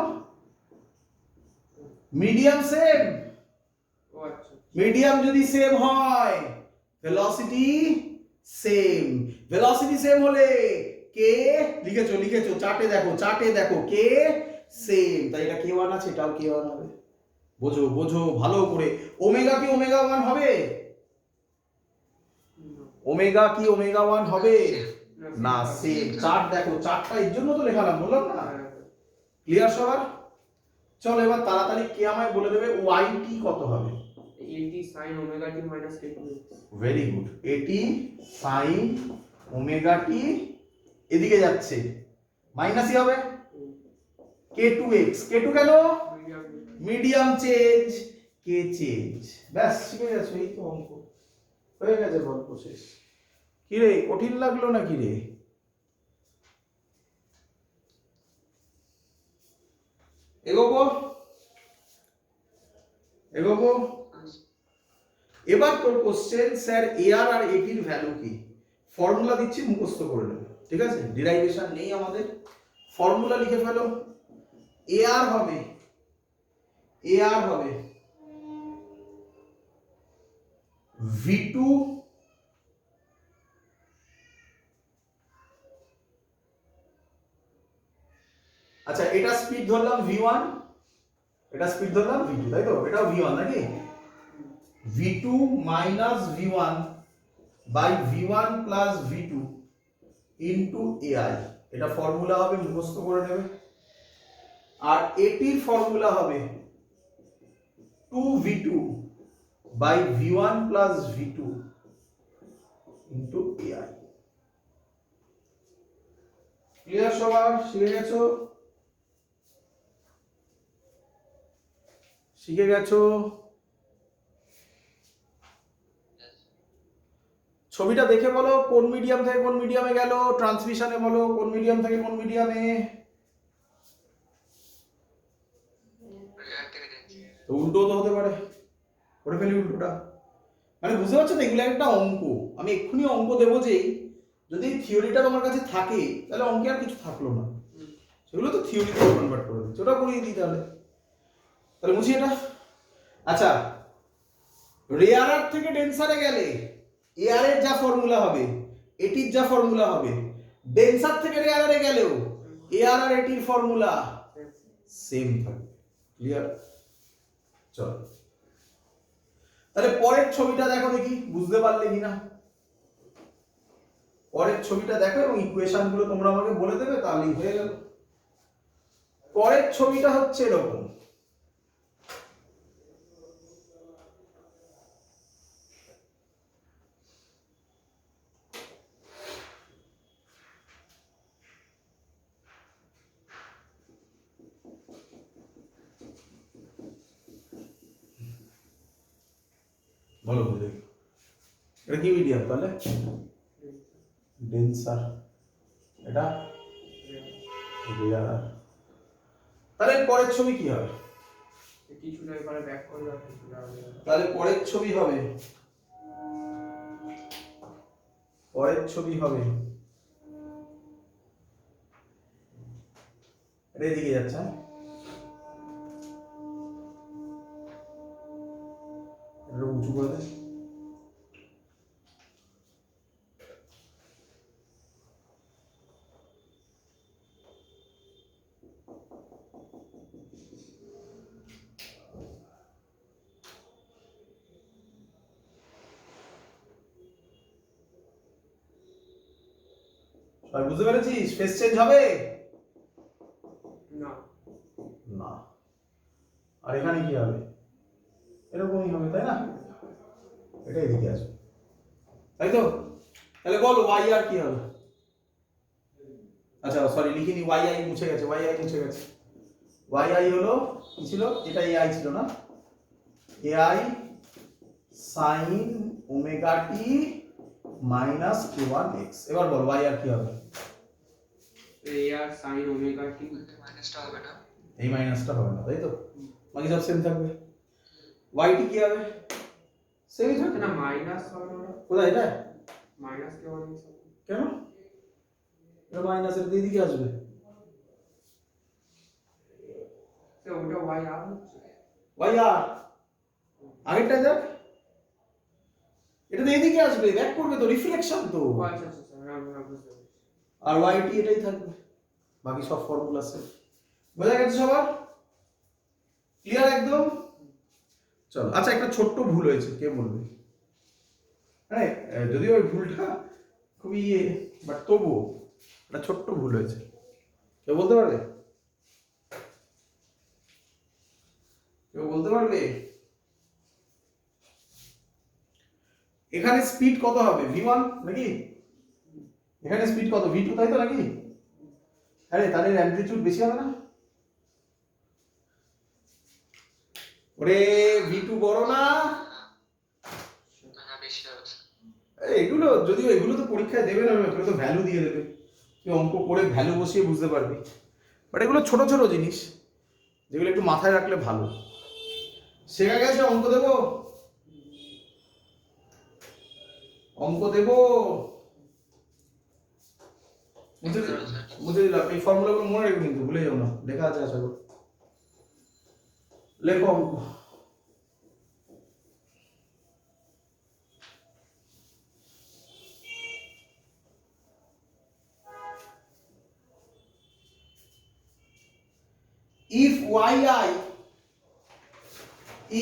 Medium same. ও আচ্ছা, মিডিয়াম যদি সেম হয়, ভেলোসিটি সেম। ভেলোসিটি সেম হলে কে, লিখেছো চার্টে দেখো কে সেম, তাই এটা k1 আছে, এটাও k1 হবে। বোঝো ভালো করে। ওমেগা কি ওমেগা 1 হবে? ওমেগা কি ওমেগা 1 হবে না? সেম। চার্ট দেখো, চার্টটা এর জন্য তো লেখালাম, বললাম না? ক্লিয়ার সবার? চলো এবার তাড়াতাড়ি কে আমায় বলে দেবে ওয়াই টি কত হবে? এটি সাইন ওমেগা টি মাইনাস কে টু এক্স। Very good. এটি সাইন ওমেগা টি এদিকে যাচ্ছে, মাইনাসই হবে। k2x, k2 কেন? Medium medium change, k change. ব্যাস শিখে গেছো, এই তো অঙ্ক হয়ে গেছে, গল্প শেষ। কি রে, কঠিন লাগলো না কি রে? এগোবো এগোবো। এবার তোর কোশ্চেন, স্যার এআর আর এটির ভ্যালু কি? ফর্মুলা দিচ্ছি, মুখস্থ করে নেবে, ঠিক আছে? ডিরাইভেশন নেই আমাদের, ফর্মুলা লিখে ফেলো। এআর হবে v2 আচ্ছা, এটা স্পিড ধরলাম v1, এটা স্পিড ধরলাম v2, তাই তো? এটাও v1 নাকি? v2 minus v1 by v1 plus v2 into ai, এটা ফর্মুলা হবে, মুখস্থ করে নেবে। আর এটির ফর্মুলা হবে 2v2 by v1 plus v2 into ai। Clear সবার? শিখে গেছো? ছবিটা দেখে বলো কোন মিডিয়াম থেকে কোন মিডিয়ামে গেল, ট্রান্সমিশনে বলো কোন মিডিয়াম থেকে কোন মিডিয়ামে। তো উল্টো তো হতে পারে, করে ফেলি উল্টোটা। মানে বুঝতে পারছো তো, এগুলো একটা অঙ্ক। আমি এক্ষুনি অঙ্ক দেবো যেই, যদি থিওরিটা তোমার কাছে থাকে তাহলে অঙ্কে আর কিছু থাকলো না, সেগুলো তো থিওরিতে কনভার্ট করে দিচ্ছি, ওটা করিয়ে দিই। তাহলে বুঝি এটা। আচ্ছা, রেয়ারার থেকে ডেন্সারে গেলে এআর এর যা ফর্মুলা হবে, এটির যা ফর্মুলা হবে, ডেন্সার থেকে রেয়ারারে গেলেও এআর আর এটির ফর্মুলা সেম থাকবে। ক্লিয়ার? চল তাহলে পরের ছবিটা দেখো দেখি, বুঝতে পারলে কিনা। পরের ছবিটা দেখো এবং ইকুয়েশন গুলো তোমরা আমাকে বলে দেবে, তাহলেই হয়ে গেল। পরের ছবিটা হচ্ছে এরকম, বলো বুঝে। এটা কি মিডিয়াম তাহলে? ডেন্সার। এটা রেয়ার। তাহলে পরের ছবি কি হবে? কিছুটা এবারে ব্যাক করলে আর কিছুটা হবে। তাহলে পরের ছবি হবে এটা এদিকে যাচ্ছে, হ্যাঁ? এটা উঁচু করে দে। সবাই বুঝতে পেরেছিস? ফেস চেঞ্জ হবে না। না। আর এখানে কি হবে? এরকমই হবে, তাই না? এটা এদিকে আসবে, তাই তো? তাহলে বলো ওয়াই আর কি হবে? আচ্ছা সরি, লিখিনি, ওয়াই আই মুছে গেছে, ওয়াই আই হলো কি ছিল? এটা এআই ছিল না? AI sign omega T minus k1x। এবার বল ওয়াই আর কি হবে? এআর sin ওমেগা টি মাইনাসটা হবে না, এই মাইনাসটা হবে না, তাই তো? বাকি সব সেম থাকবে। ওয়াই টি কি হবে? সেমই থাকবে না, মাইনাস হবে না। কোথায় এটা? মাইনাস কে হবে কেন? এটা মাইনাসের দিয়ে দিকে আসবে। তো ওটা y আর হচ্ছে। ওয়াই আর আগেরটা দেখ, এটা দিয়ে দিকে আসবে, ব্যাক করবে তো, রিফ্লেকশন তো। ও আচ্ছা আচ্ছা আচ্ছা, হ্যাঁ বুঝতে পেরেছি। আর ওয়াই টি এটাই থাকবে, বাকি সব ফর্মুলা সেম। বোঝা গেছে সবার? ক্লিয়ার একদম? চলো, আচ্ছা একটা ছোট্ট ভুল হয়েছে, কে বলবে? হ্যাঁ, যদিও ওই ভুলটা খুবই বাট তবুও একটা ছোট্ট ভুল হয়েছে, কেউ বলতে পারবে? এখানে স্পিড কত হবে? v1 নাকি? এখানে স্পিড কত v2 তাই তো নাকি? আরে তাহলে অ্যামপ্লিটিউড বেশি হবে না? ওরে v2 বড় না? এগুলো যদিও এগুলো তো পরীক্ষায় দেবে না, এগুলো তো ভ্যালু দিয়ে দেবে, তুই অঙ্ক করে ভ্যালু বসিয়ে বুঝতে পারবি। বাট এগুলো ছোট ছোট জিনিস যেগুলো একটু মাথায় রাখলে ভালো। শেখা গেছে? অঙ্ক দেবো? অঙ্ক দেবো? মুছে দিলাম। এই ফর্মুলাগুলো মনে রেখো কিন্তু, ভুলে যাও না, লেখা আছে আশা করি। লেখো অঙ্ক।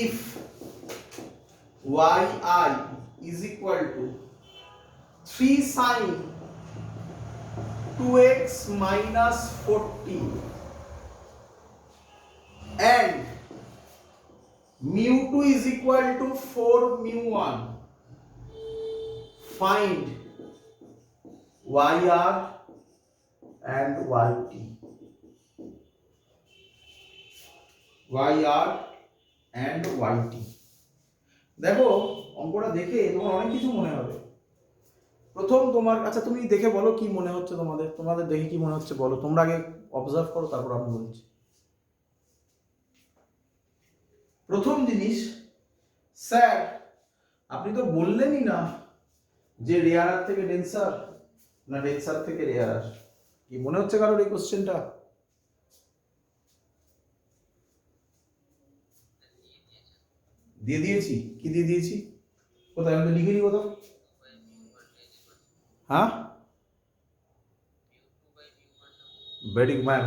if yi is equal to 3 sin 2x minus 40 and mu2 is equal to 4 mu1, find yr and yt. yr and yt। দেখো অঙ্কটা দেখে তোমার অনেক কিছু মনে হবে। প্রথম তোমার, আচ্ছা তুমি দেখে বলো কি মনে হচ্ছে তোমাদের দেখে কি মনে হচ্ছে বলো, তোমরা আগে অবজার্ভ করো তারপর আমি বলছি। প্রথম জিনিস, স্যার আপনি তো বললেনই না যে রেয়ারার থেকে ডেন্সার না ডেন্সার থেকে রেয়ারার। কি মনে হচ্ছে কারোর এই কোশ্চেনটা? দিয়ে দিয়েছি? কি দিয়ে দিয়েছি? কোথায়? আমি তো লিখিনি কোথাও। হ্যাঁ,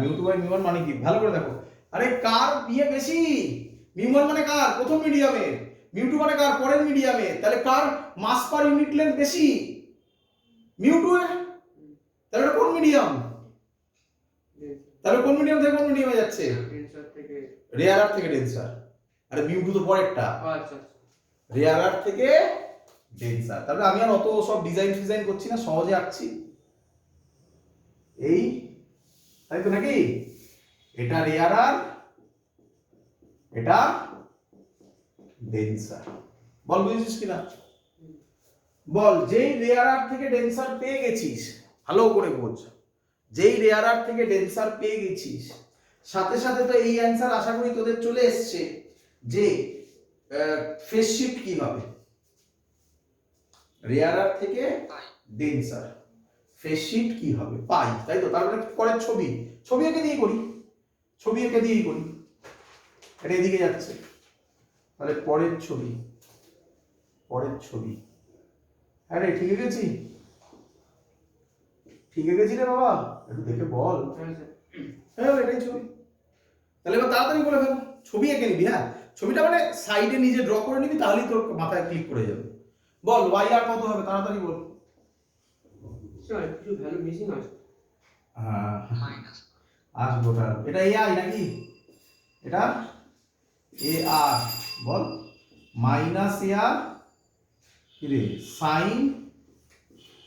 mu two by mu one মানে কি? ভালো করে দেখো। আরে কার বিয়ে বেশি? মিউ ওয়ান মানে কার প্রথম মিডিয়ামে, মিউ টু মানে কার পরের মিডিয়ামে, তাহলে কার মাস পার ইউনিট লেন্থ বেশি? মিউ টু এর। তাহলে কোন মিডিয়াম? তাহলে কোন মিডিয়াম থেকে কোন মিডিয়ামে যাচ্ছে? রেয়ারার থেকে ডেন্সার। আরে মিউ টু তো পরেরটা। আচ্ছা, রেয়ারার থেকে ডেন্সার। তাহলে আমি আর অত সব ডিজাইন করছি না, সহজে আঁকছি। এই তাই তো নাকি? এটা রেয়ারার, এটা ডেন্সার। বল বুঝেছিস কিনা? বল, যেই রেয়ারার থেকে ডেন্সার পেয়ে গেছিস, ভালো করে বোঝ, যেই রেয়ারার থেকে ডেন্সার পেয়ে গেছিস, সাথে সাথে তো এই অ্যান্সার আশা করি তোদের চলে এসছে যে ফেজ শিফট কি হবে। রেয়ারার থেকে ডেন্সার ফেজ শিফট কি হবে পাই, তাই তো? তারপরে পরের ছবি এঁকে দিয়ে করি, ছবি এঁকে দিয়েই করি। এটা এদিকে যাচ্ছে, তাহলে পরের ছবি। আরে ঠিক গেছি? ঠিক গেছি রে বাবা, একটু দেখে বল। হ্যাঁ এটাই ছবি। তাহলে এবার তাড়াতাড়ি বলে ফেল, ছবি এঁকে নিবি। হ্যাঁ, ছবিটা মানে সাইডে নিজে ড্র করে নিবি, তাহলেই তোর মাথায় ক্লিক করে যাবে। বল y আর কত হবে, তাড়াতাড়ি বল। স্যার কিছু ভ্যালু মিসিং আছে। হ্যাঁ আসবো। এটা ai নাকি? এটা ar। বল মাইনাস ar কি রে, sin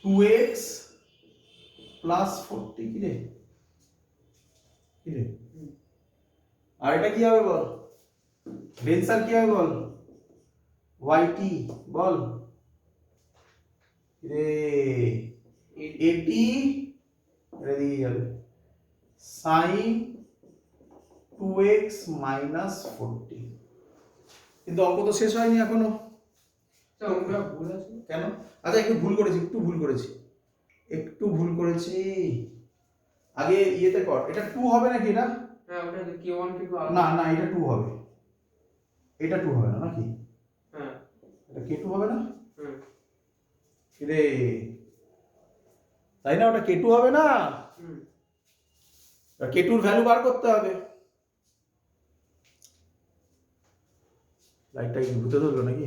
2x প্লাস 40 কি রে? আর এটা কি হবে বল? ডেন্সার কি হবে বল? yt। বল রে, 80 এটা দিয়ে যাবে sin 2x minus 40। কিন্তু অঙ্ক তো শেষ হয়নি এখনো। স্যার ওটা ভুল আছে কেন? আচ্ছা একটু ভুল করেছি। আগে ইয়েতে কর, এটা 2 হবে নাকি এটা? হ্যাঁ ওটা k1 k2 না এটা 2 হবে। এটা 2 হবে না নাকি? হ্যাঁ এটা k2 হবে না? হ্যাঁ রে তাই না, ওটা k2 হবে না? k2 এর ভ্যালু বার করতে হবে। লাইটটা কি ভূতে ধরলো নাকি?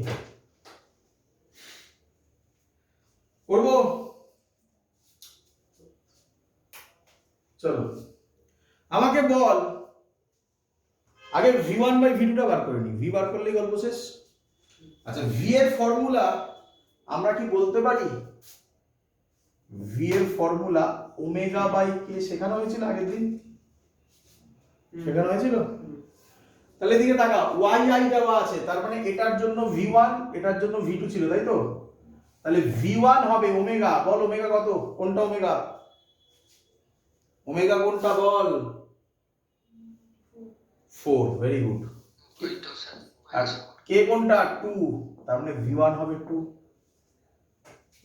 করবো? চলো আমাকে বল, আগে v1 বাই v2 টা বার করে নি, v বার করলেই গল্প শেষ। আচ্ছা v এর ফর্মুলা আমরা কি বলতে পারি? ভি এর ফর্মুলা ওমেগা বাই কে শেখানো হয়েছিল আগের দিন, শেখানো হয়েছিল। তাহলে এদিকে তাকা, ওয়াই আই দেওয়া আছে, তার মানে এটার জন্য v1 এটার জন্য v2 ছিল, তাই তো? তাহলে v1 হবে ওমেগা, বল ওমেগা কত, কোনটা ওমেগা, ওমেগা কোনটা বল, 4, ভেরি গুড। আর কে কোনটা, 2, তার মানে v1 হবে 2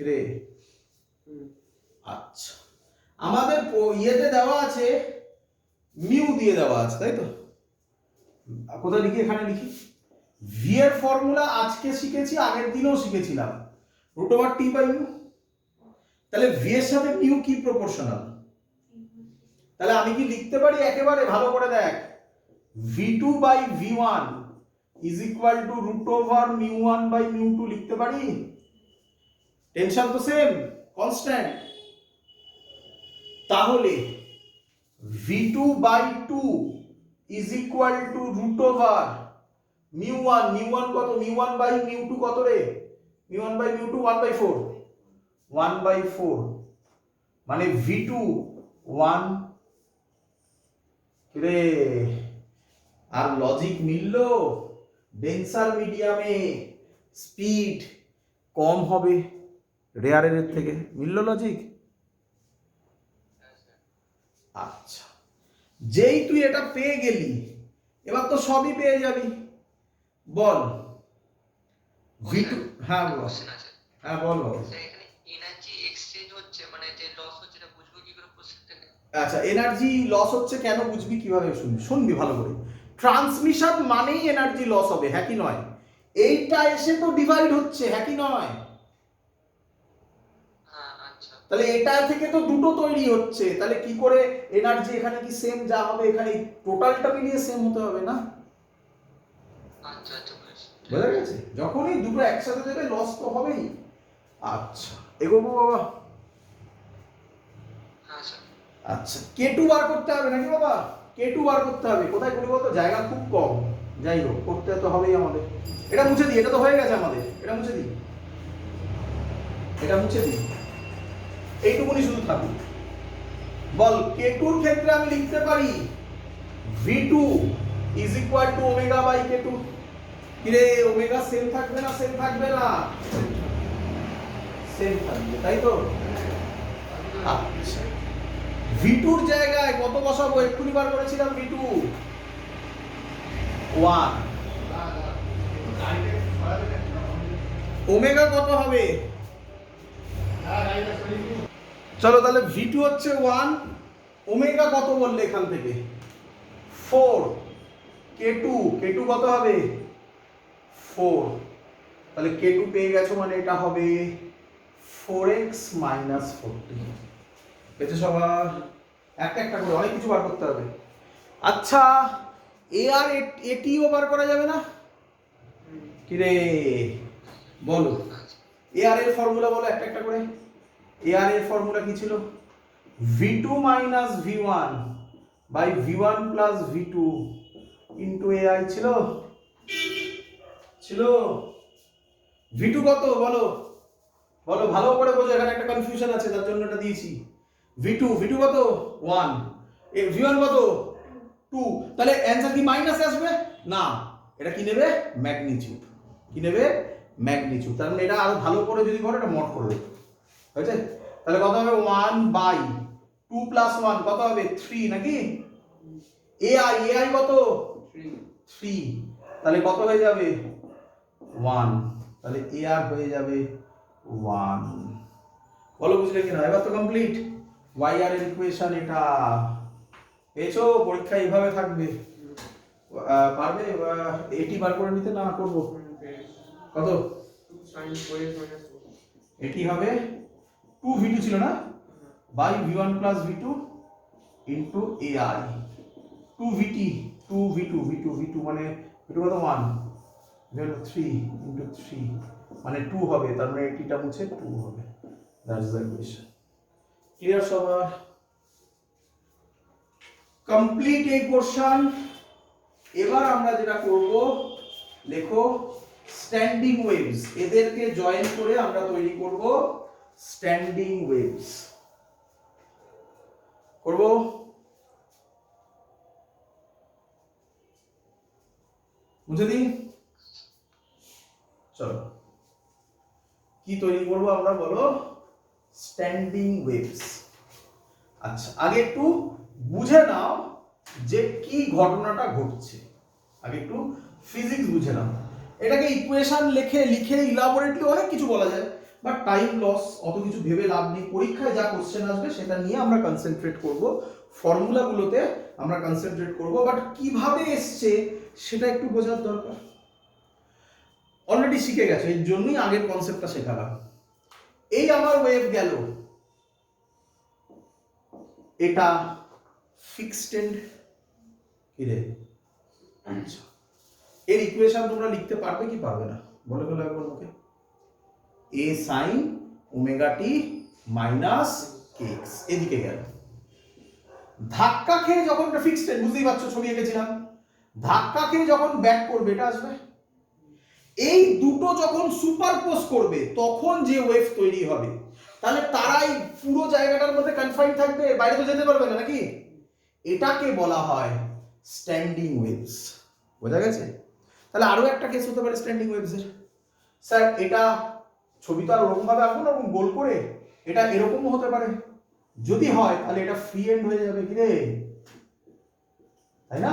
রে। আচ্ছা, আমাদের ইয়েতে দেওয়া আছে মিউ দিয়ে দেওয়া আছে, তাই তো? কোথায় লিখি, এখানে লিখি। ভি এর ফর্মুলা আজকে শিখেছি, আগের দিনও শিখেছিলাম, root over T by mu. তাহলে ভি এর সাথে মিউ কি প্রপোর্শনাল? তাহলে আমি কি লিখতে পারি একেবারে, ভালো করে দেখ, v2 by v1 is equal to root over মিউ1 বাই মিউ2 লিখতে পারি? টেনশন তো সেম, কনস্ট্যান্ট। তাহলে v2 by 2 is equal to root over মিউ1 কত, মিউ1 বাই মিউ2 কত রে, মিউ1 বাই মিউ2 1 বাই 4, মানে v2 1 রে। আর লজিক মিললো, ডেন্সার মিডিয়ামে স্পিড কম হবে রেয়ারের থেকে, মিললো লজিক। আচ্ছা, যেই তুই এটা পেয়ে গেলি, এবার তো সবই পেয়ে যাবি, বল v2, হ্যাঁ বল, হ্যাঁ বল বল। এনার্জি এক্সচেঞ্জ হচ্ছে, মানে যে লস হচ্ছে এটা বুঝবো কি করে কোশ্চেন থেকে? আচ্ছা, এনার্জি লস হচ্ছে কেন বুঝবি কিভাবে, শুনবি ভালো করে। ট্রান্সমিশন মানেই এনার্জি লস হবে, হ্যাঁ কি নয়? এইটা এসে তো ডিভাইড হচ্ছে, হ্যাঁ কি নয়? হ্যাঁ আচ্ছা। তাহলে এটা থেকে তো দুটো তৈরি হচ্ছে, তাহলে কি করে এনার্জি এখানে কি সেম যা হবে এখানে টোটালটা মিলিয়ে সেম হতে হবে না? আচ্ছা আচ্ছা বুঝেছি। বোঝা গেছে? যখনই দুটো একসাথে দেবে লস তো হবেই। আচ্ছা, এগোবো বাবা। হ্যাঁ স্যার। আচ্ছা, কে2 বার করতে হবে নাকি বাবা? কে2 বার করতে হবে, কোথায় করি বলতো, জায়গা খুব কম, যাই হোক করতে তো হবেই আমাদের। এটা মুছে দিই, এটা তো হয়ে গেছে আমাদের, এটা মুছে দিই, এটা মুছে দিই, এইটুকুনি শুধু থাকুক। বল কে2 এর ক্ষেত্রে আমি লিখতে পারি v2 is equal to omega by কে2। কি রে, ওমেগা সেম থাকবে না, সেম থাকবে না? সেম থাকবে, তাই তো? আচ্ছা, v2 এর জায়গায় কত বসাবো, এক্ষুনি বার করেছিলাম v2 1, ওমেগা কত হবে, চলো তাহলে v2 হচ্ছে 1, ওমেগা কত বললে এখান থেকে 4, কে2 কত হবে 4, তাহলে কে2 পেয়ে গেছো, মানে এটা হবে 4x মাইনাস 40। পেয়েছো সবার? একটা একটা করে অনেক কিছু বার করতে হবে। আচ্ছা, এ আর এটিও বার করা যাবে না? কি রে বলো, এ আর এর ফর্মুলা বলো একটা একটা করে। এ আর এর ফর্মুলা কি ছিল? v2 minus v1 by v1 plus v2 into ai ছিল, ছিল। v2 কত বলো, বলো ভালো করে বোঝো, এখানে একটা কনফিউশন আছে, তার জন্য এটা দিয়েছি। v2 কত 1, v1 কত 2, তাহলে অ্যানসার কি মাইনাস আসবে না, এটা কি নেবে, ম্যাগনিটিউড। কি নেবে, ম্যাগনিটিউড। তার মানে এটা আরো ভালো করে যদি করো, এটা মড করে দেবে, হয়েছে? তাহলে কত হবে 1 বাই 2 প্লাস 1 কত হবে 3 নাকি? ai কত 3, তাহলে কত হয়ে যাবে 1, তাহলে ar হয়ে যাবে 1। বলো বুঝলে কি না? এবার তো কমপ্লিট। y আর এর ইকুয়েশন এটা পেয়েছো, পরীক্ষা এইভাবে থাকবে। পারবে এটি বার করে নিতে, না করব কত, এটি হবে 2v2 ছিল না, by v1 plus v2 into ai 2v2 মানে v2 কত 1, v1 3 ইনটু 3 মানে 2 হবে, তার মানে এটিটা মুছে 2 হবে। That's the equation. ক্লিয়ার সবার? কমপ্লিট এই পোরশন। এবার আমরা যেটা করব, লেখো স্ট্যান্ডিং ওয়েভস, এদেরকে জয়েন করে আমরা তৈরি করব স্ট্যান্ডিং ওয়েভস করব। বুঝে দিই, চলো কি তৈরি করবো আমরা বলো, স্ট্যান্ডিং ওয়েভস। আচ্ছা আগে একটু বুঝে নাও যে কি ঘটনাটা ঘটছে, আগে একটু ফিজিক্স বুঝে নাও। এটাকে ইকুয়েশন লিখে ইলাবোরেটলি অনেক কিছু বলা যায়, বাট টাইম লস, অত কিছু ভেবে লাভ নেই। পরীক্ষায় যা কোশ্চেন আসবে সেটা নিয়ে আমরা কনসেন্ট্রেট করব, ফর্মুলাগুলোতে আমরা কনসেন্ট্রেট করব, বাট কিভাবে এসছে সেটা একটু বোঝার দরকার। অলরেডি শিখে গেছে, এর জন্যই আগের কনসেপ্টটা শেখালাম। এই আমার ওয়েভ গেল, এটা ফিক্সড এন্ড, কি রে? আচ্ছা এর ইকুয়েশন তোমরা লিখতে পারবে কি পারবে না বলে ফেলো একবার মুখে। এ sine omega T minus K x এদিকে গেল, ধাক্কা খেয়ে যখন ফিক্সড এন্ড, বুঝতেই পারছো ছবি এঁকেছিলাম, ধাক্কা খেয়ে যখন ব্যাক করবে এটা আসবে। এই দুটো যখন সুপারপোজ করবে তখন যে ওয়েভ তৈরি হবে, তাহলে তারাই পুরো জায়গাটার মধ্যে কনফাইন থাকবে, বাইরে তো যেতে পারবে না নাকি। এটাকে বলা হয় স্ট্যান্ডিং ওয়েভস। বোঝা গেছে? তাহলে আরো একটা কেস হতে পারে স্ট্যান্ডিং ওয়েভস এর, স্যার এটা ছবি তো আর ওরকম ভাবে আঁকবো না, ওরকম গোল করে, এটা এরকমও হতে পারে। যদি হয় তাহলে এটা ফ্রি এন্ড হয়ে যাবে, কি রে? তাই না?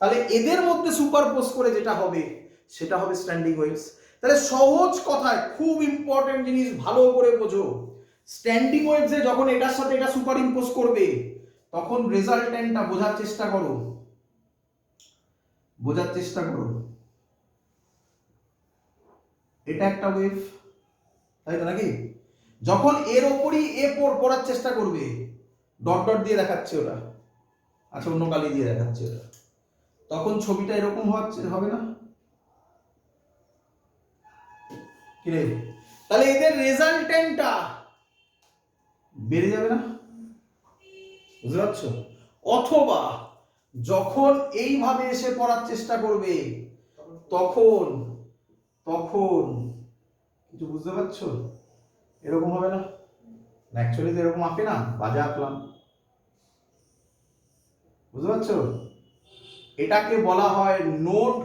তাহলে এদের মধ্যে সুপারপোজ করে যেটা হবে সেটা হবে স্ট্যান্ডিং ওয়েভস। তাহলে সহজ কথায় খুব ইম্পর্টেন্ট জিনিস ভালো করে বোঝো, স্ট্যান্ডিং ওয়েভসে যখন এটার সাথে এটা সুপার ইম্পোজ করবে তখন রেজাল্টেন্টটা বোঝার চেষ্টা করো, বোঝার চেষ্টা করো। এটা একটা ওয়েভ, তাই তো নাকি? যখন এর ওপরই এ পড়ার চেষ্টা করবে, ডট ডট দিয়ে দেখাচ্ছে ওরা, আচ্ছা অন্য কালি দিয়ে দেখাচ্ছে ওরা, তখন ছবিটা এরকম হবে না কি রে? তাহলে এদের রেজাল্টেন্টটা বেড়ে যাবে না, বুঝতে পারছো? অথবা যখন এইভাবে এসে পড়ার চেষ্টা করবে তখন তখন কিছু বুঝতে পারছো, এরকম হবে না? অ্যাকচুয়ালি তো এরকম আঁকে না, বাজে আঁকলাম, বুঝতে পারছো? এটাকে বলা হয় নোড,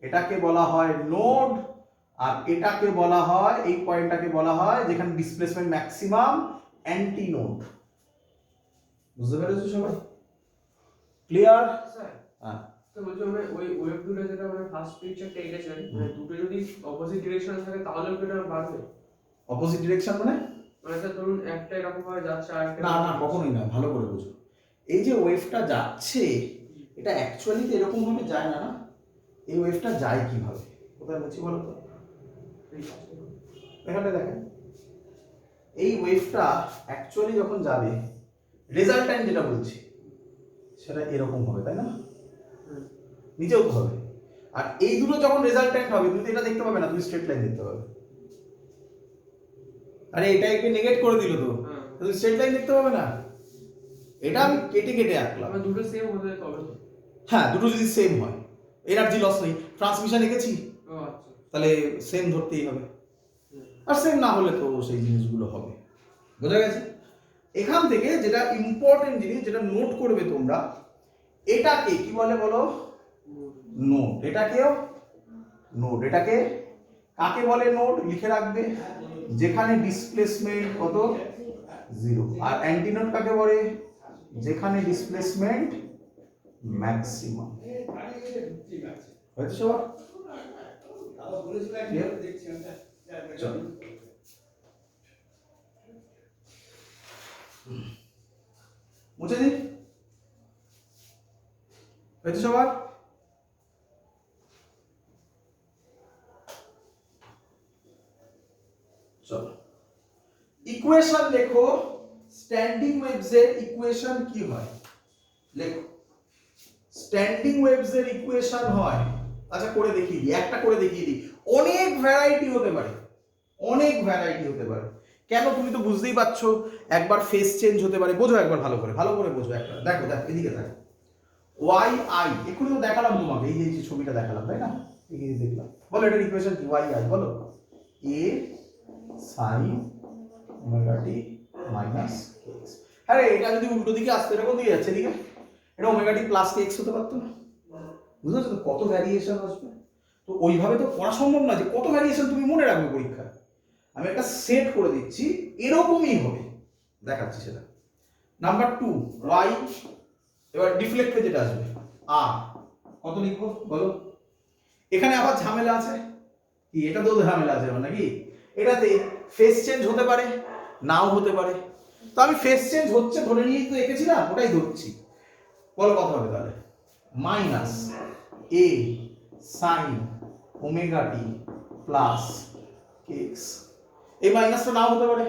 এটাকে বলা হয় নোড, আর এটাকে বলা হয়, এই পয়েন্টটাকে বলা হয় যেখানে ডিসপ্লেসমেন্ট ম্যাক্সিমাম, অ্যান্টি নোড। বুঝতে পেরেছো সবাই? ক্লিয়ার? স্যার হ্যাঁ তো বলছি আমরা ওই ওয়েভ দুটো যেটা মানে ফার্স্ট পিকচারটা এঁকেছেন, মানে দুটো যদি অপোজিট ডিরেকশনে থাকে তাহলেও কি এটা বাড়বে? অপোজিট ডিরেকশন মানে স্যার ধরুন একটা এরকম ভাবে যাচ্ছে আর একটা না না কখনোই না, ভালো করে বুঝো। এই যে ওয়েভটা যাচ্ছে এটা অ্যাকচুয়ালি তো এরকম ভাবে যায় না, না? এই ওয়েভটা যায় কিভাবে, কোথায় বলছি বলো তো? এখানে দেখেন, এই ওয়েভটা অ্যাকচুয়ালি যখন যাবে রেজাল্টেন্ট যেটা বলছি সেটা এরকম হবে, তাই না? নিচেও তো হবে। আর এই দুটো যখন রেজাল্টেন্ট হবে তুমি তো এটা দেখতে পাবে না, তুমি স্ট্রেট লাইন দেখতে পাবে। আরে এটা একটু নেগেট করে দিল তো, তুমি স্ট্রেট লাইন দেখতে পাবে না। এটা আমি কেটে কেটে আঁকলাম, আমরা দুটো সেম হতে তবে তো। হ্যাঁ দুটো যদি সেম হয়, এনার্জি লস নেই, ট্রান্সমিশন এঁকেছি ও আচ্ছা, তাহলে সেম ধরতেই হবে, আর সেম না হলে তো সেই জিনিসগুলো হবে। বোঝা গেছে? এখান থেকে যেটা ইম্পর্টেন্ট জিনিস যেটা নোট করবে তোমরা, এটাকে কি বলে বলো? নোড। এটাকেও নোড। এটাকে কাকে বলে নোড? লিখে রাখবে, যেখানে ডিসপ্লেসমেন্ট কত? 0। আর অ্যান্টিনোড কাকে বলে? যেখানে ডিসপ্লেসমেন্ট ম্যাক্সিমাম। হয়েছে সবার? চলো মুছে দিই। হয়েছে সবার? চলো ইকুয়েশন লেখো, স্ট্যান্ডিং ওয়েভস এর ইকুয়েশন কি হয় লেখো। স্ট্যান্ডিং ওয়েভস এর ইকুয়েশন হয়, আচ্ছা করে দেখিয়ে দিই, একটা করে দেখিয়ে দিই। অনেক ভ্যারাইটি হতে পারে, অনেক ভ্যারাইটি হতে পারে। কেন? তুমি তো বুঝতেই পারছো, একবার ফেস চেঞ্জ হতে পারে। বোঝো একবার ভালো করে বোঝো। একটা দেখো, দেখো এদিকে দেখো, ওয়াই আই এক্ষুনি তো দেখালাম তোমাকে, এই যে ছবিটা দেখালাম, তাই না? এই যে দেখলাম, বলো এটার ইকুয়েশন কি? ওয়াই আই বলো, এ sine omega T minus KX. আরে এটা যদি উল্টো দিকে আসতো, এটা কোন দিকে যাচ্ছে এদিকে, এটা ওমেগা টি প্লাস কেএক্স হতে পারতো না? বুঝতে পারছো তো কত ভ্যারিয়েশন আসবে? তো ওইভাবে তো পড়া সম্ভব না যে কত ভ্যারিয়েশন তুমি মনে রাখবে পরীক্ষায়। আমি একটা সেট করে দিচ্ছি, এরকমই হবে, দেখাচ্ছি সেটা। নাম্বার 2 ওয়াই, এবার ডিফ্লেক্টে যেটা আসবে আর কত লিখবো বলো? এখানে আবার ঝামেলা আছে কি, এটা তো ঝামেলা আছে আবার নাকি? এটাতে ফেস চেঞ্জ হতে পারে, নাও হতে পারে। তো আমি ফেস চেঞ্জ হচ্ছে ধরে নিয়েই তো এঁকেছিলাম, ওটাই ধরছি। বলো কত হবে তাহলে? মাইনাস এ sine omega T plus KX. এই মাইনাসটা নাও হতে পারে।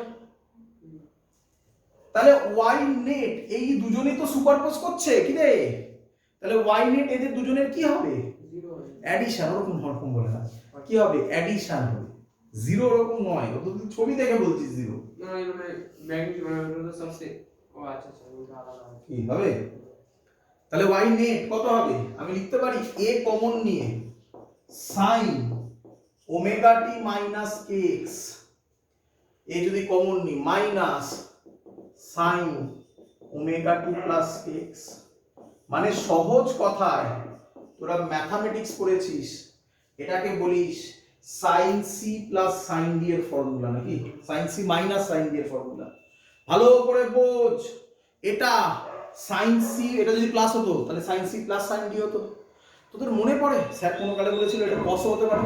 তাহলে ওয়াই নেট এই দুজনেই তো সুপারপোজ করছে কি রে? তাহলে ওয়াই নেট এদের দুজনের কি হবে? অ্যাডিশন। ওরকম হরকম বলে না, কি হবে? অ্যাডিশন হবে। জিরো ওরকম নয়, ও তো তুই ছবি দেখে বলছিস জিরো। না মানে ম্যাগনিটিউড মানে তো সবসে ও আচ্ছা আচ্ছা ওটা আলাদা কি হবে? তাহলে ওয়াই নেট কত হবে? আমি লিখতে পারি এ কমন নিয়ে sine omega T minus K X, A যদি কমন নি minus sine omega T plus K X. মানে সহজ কথায়, তোরা ম্যাথামেটিক্স পড়েছিস, এটাকে বলিস sine C plus sine D এর ফর্মুলা, নাকি sine C minus sine D এর ফর্মুলা। ভালো করে বোঝ, এটা সাইন সি, এটা যদি প্লাস হতো তাহলে sine C plus sine D হতো। তোদের মনে পড়ে স্যার কোনো কালে বলেছিল এটা কস হতে পারে?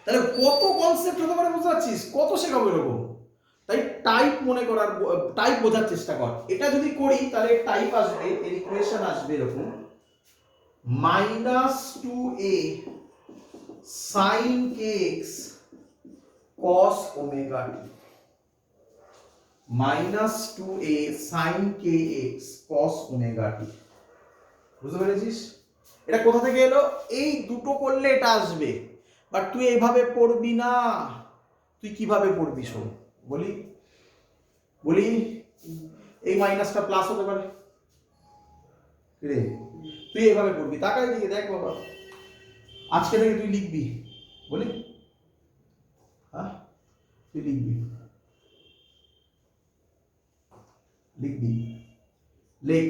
তাহলে কত কনসেপ্ট হতে পারে বুঝতে পারছিস? কত শেখাবো এরকম। তাই টাইপ মনে করার, টাইপ বোঝার চেষ্টা কর। এটা যদি করি তাহলে টাইপ আসবে, এর ইকুয়েশন আসবে এরকম মাইনাস টু এ সাইন কেএক্স কস ওমেগা টি, মাইনাস টু এ সাইন কেএক্স কস ওমেগা টি। বুঝতে পেরেছিস? এটা কোথা থেকে এলো? এই দুটো করলে এটা আসবে, বাট তুই এইভাবে পড়বি না। তুই কিভাবে পড়বি শোন বলি, বলি এই মাইনাসটা প্লাস হতে পারে রে, তুই এইভাবে পড়বি। তাকাই দিকে দেখ বাবা, আজকে থেকে তুই লিখবি, বলি হ্যাঁ তুই লিখবি, লিখবি, লেখ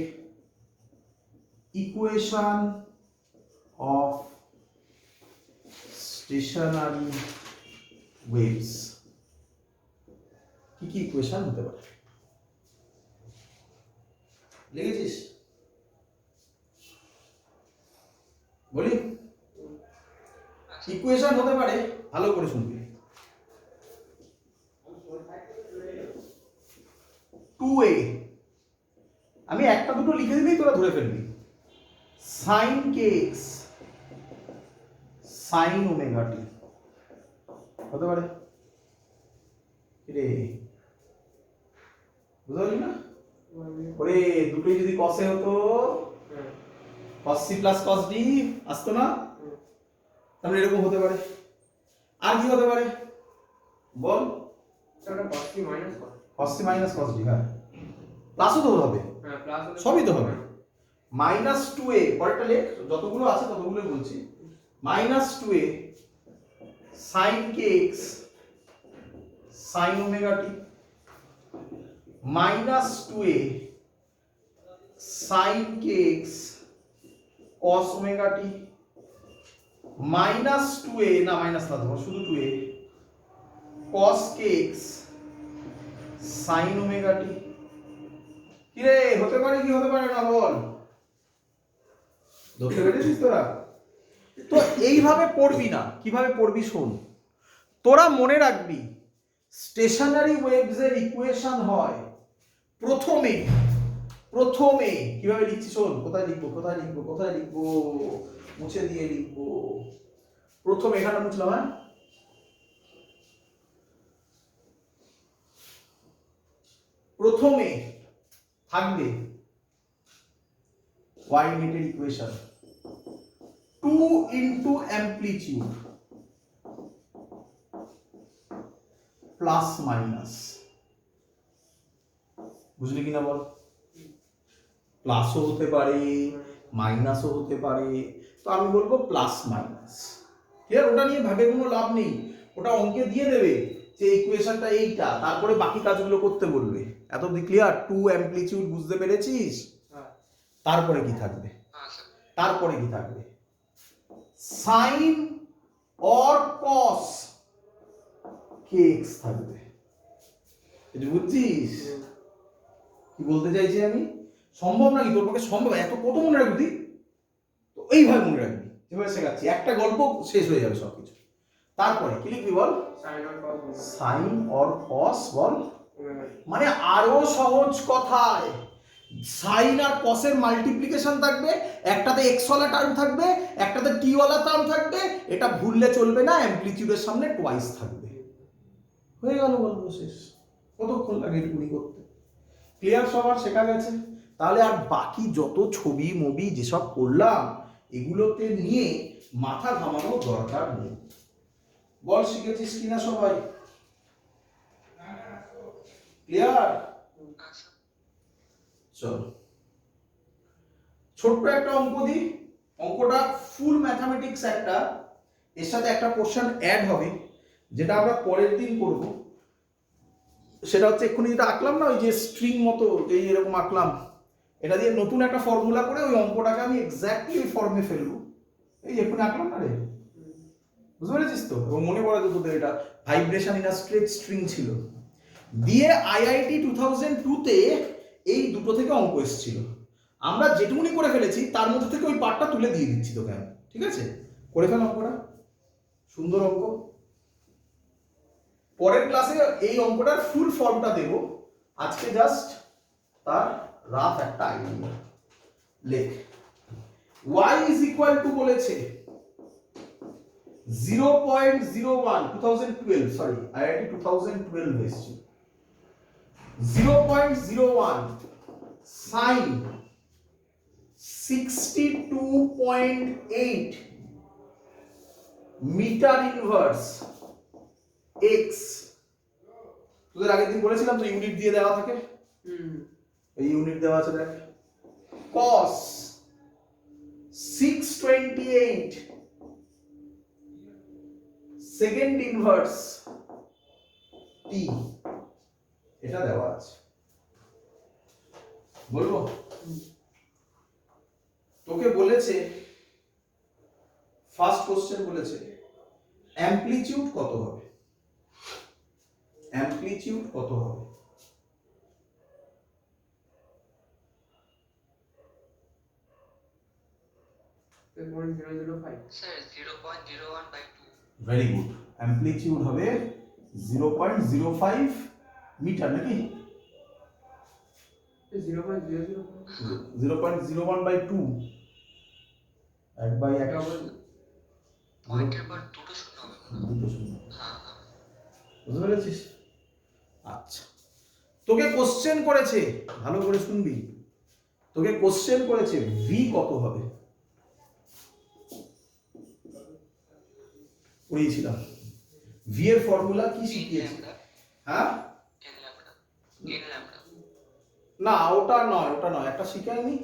ইকুয়েশন অফ স্টেশনারি ওয়েভস। কি কি ইকুয়েশন হতে পারে লিখেছিস? বলি ইকুয়েশন হতে পারে, ভালো করে শুনবি। 2a, আমি একটা দুটো লিখে দিলেই তোরা ধরে ফেলবি। সাইন কেএক্স সাইন ওমেগা টি হতে পারে রে, বুঝতে পারলি না? ওরে দুটোই যদি কসে হতো, cos c plus cos d আসতো না? তাহলে এরকম হতে পারে। আর কি হতে পারে বল? সেটা cos c minus cos c minus cos d, হ্যাঁ প্লাসও তো হবে, হ্যাঁ প্লাস সবই তো হবে। মাইনাস টু এ, পরেরটা লেখ, যতগুলো আছে ততগুলো বলছি। মাইনাস টু এ sign KX sign omega T, minus two এ সাইন কেএক্স কস ওমেগা টি, মাইনাস টু এ, না মাইনাস না দেবো, শুধু টু এ কস কেএক্স সাইন ওমেগা টি। কি রে হতে পারে কি হতে পারে না বল? ধরতে পেরেছিস তোরা? তো এইভাবে পড়বি না, কিভাবে পড়বি শোন। তোরা মনে রাখবি স্টেশনারি ওয়েভস এর ইকুয়েশন হয় প্রথমে, প্রথমে কিভাবে লিখছি শোন। কোথায় লিখবো কোথায় লিখবো কোথায় লিখবো, মুছে দিয়ে লিখবো। প্রথমে এখানে মুছলাম, হ্যাঁ প্রথমে থাকবে y নেটের equation 2 into amplitude plus minus. বুঝলি কিনা বল? প্লাসও হতে পারে মাইনাসও হতে পারে, তো আমি বলবো প্লাস মাইনাস। ক্লিয়ার? ওটা নিয়ে ভাবে কোনো লাভ নেই, ওটা অঙ্কে দিয়ে দেবে যে ইকুয়েশনটা এইটা, তারপরে বাকি কাজগুলো করতে বলবে। এত অব্দি ক্লিয়ার? টু অ্যামপ্লিটিউড বুঝতে পেরেছিস? হ্যাঁ তারপরে কি থাকবে? হ্যাঁ স্যার। তারপরে কি থাকবে? সাইন অর কস kx থাকবে। এটা বুঝছিস কি বলতে চাইছি আমি? সম্ভব নাকি তোর পক্ষে সম্ভব? এত কত মনে রাখবি? তো এইভাবে মনে রাখবি, যেভাবে শেখাচ্ছি, একটা গল্প শেষ হয়ে যাবে সবকিছু। তারপরে কি লিখবি বল? সাইন আর কস সাইন অর কস বল, ওমেগা। মানে আরো সহজ কথায় সাইন আর কসের মাল্টিপ্লিকেশন থাকবে, একটাতে এক্স ওয়ালা টার্ম থাকবে, একটাতে টি ওয়ালা টার্ম থাকবে। এটা ভুললে চলবে না, অ্যামপ্লিটিউডের সামনে টোয়াইস থাকবে। হয়ে গেল গল্প শেষ। কতক্ষণ লাগে এটুকুনি করতে? ক্লিয়ার? সবার শেখা গেছে? তাহলে আর বাকি যত ছবি মবি যেসব করলাম এগুলোতে নিয়ে মাথা ঘামানোর দরকার নেই। বল শিখেছিস কিনা সবাই? ক্লিয়ার? হ্যাঁ স্যার। চল ছোট্ট একটা অঙ্ক দিই। অঙ্কটা ফুল ম্যাথামেটিক্স একটা, এর সাথে একটা কোশ্চেন অ্যাড হবে যেটা আমরা পরের দিন করব। সেটা হচ্ছে এক্ষুনি যেটা আঁকলাম না, ওই যে স্ট্রিং মতো এই এরকম আঁকলাম, এটা দিয়ে নতুন একটা ফর্মুলা করে ওই অঙ্কটাকে আমি এক্স্যাক্টলি ওই ফর্মে ফেলবো। এই এক্ষুনি আঁকলাম না রে, বুঝতে পেরেছিস তো? এবং মনে পড়ে তো তোদের এটা vibration in a straight string ছিল। দিয়ে আইআইটি 2002 তে এই দুটো থেকে অঙ্ক এসেছিল। আমরা যেটুকুনি করে ফেলেছি তার মধ্যে থেকে ওই পার্টটা তুলে দিয়ে দিচ্ছি তোকে আমি, ঠিক আছে? করে ফেল অঙ্কটা, সুন্দর অঙ্ক। পরের ক্লাসে এই অঙ্কটার ফুল ফর্মটা দেব, আজকে জাস্ট তার রাফ একটা আইডিয়া। লেখ y is equal to বলেছে 0.01 2012, সরি আইআইটি 2012 এসেছে। 0.01 sin 62.8 মিটার ইনভার্স x। তোদের আগের দিন বলেছিলাম তো ইউনিট দিয়ে দেওয়া থাকে, এই ইউনিট দেওয়া আছে দেখ। cos 628 সেকেন্ড ইনভার্স t, এটা দেওয়া আছে। বলবো তোকে বলেছে ফার্স্ট কোশ্চেন বলেছে অ্যামপ্লিটিউড কত হবে? অ্যামপ্লিটিউড কত হবে? স্যার 0.01/2। Very good. অ্যামপ্লিটিউড হবে 0.05 মিটার নাকি? 0.01/2, 1/100, পয়েন্টের পর দুটো শূন্য হবে মনে হয়। দুটো শূন্য। হ্যাঁ হ্যাঁ। বুঝতে পেরেছিস? আচ্ছা, তোকে কোশ্চেন করেছে, ভালো করে শুনবি, তোকে কোশ্চেন করেছে ভি কত হবে? পড়িয়েছিলাম ভি এর ফর্মুলা কি শিখিয়েছি? হ্যাঁ 10 ল্যাম্বডা 10 ল্যাম্বডা। না ওটা নয়, ওটা নয়, একটা শিখাইনি।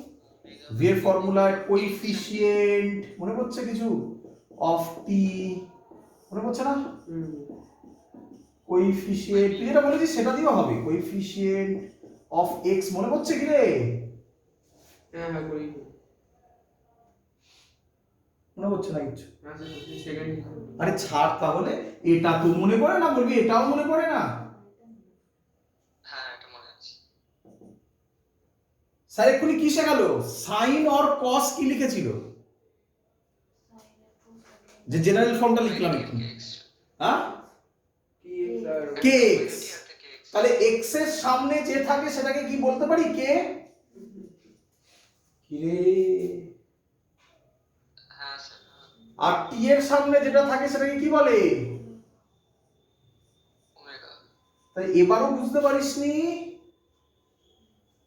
ভি এর ফর্মুলা কোইফিশিয়েন্ট মনে পড়ছে কিছু? অফ টি মনে পড়ছে না? কোইফিশিয়েন্ট তুই যেটা বলেছিস সেটা দিয়েও হবে। কোইফিশিয়েন্ট অফ এক্স মনে পড়ছে কি রে? হ্যাঁ হ্যাঁ করি। মনে পড়ছে না কিছু? সেকেন্ড। আরে ছাড় তাহলে, এটা তো মনে পড়ে না, বলবি এটাও মনে পড়ে না। হ্যাঁ এটা মনে আছে। স্যার এক্ষুনি কি শেখালো? সাইন অর কস কি লিখেছিল? যে জেনারেল ফর্মটা লিখলাম একটু, হ্যাঁ kx। তাহলে x এর সামনে যে থাকে সেটাকে কি বলতে পারি? কে কি রে? হ্যাঁ স্যার। আর t এর সামনে যেটা থাকে সেটাকে কি বলে? ওমেগা। তাই এবারও বুঝতে পারিসনি?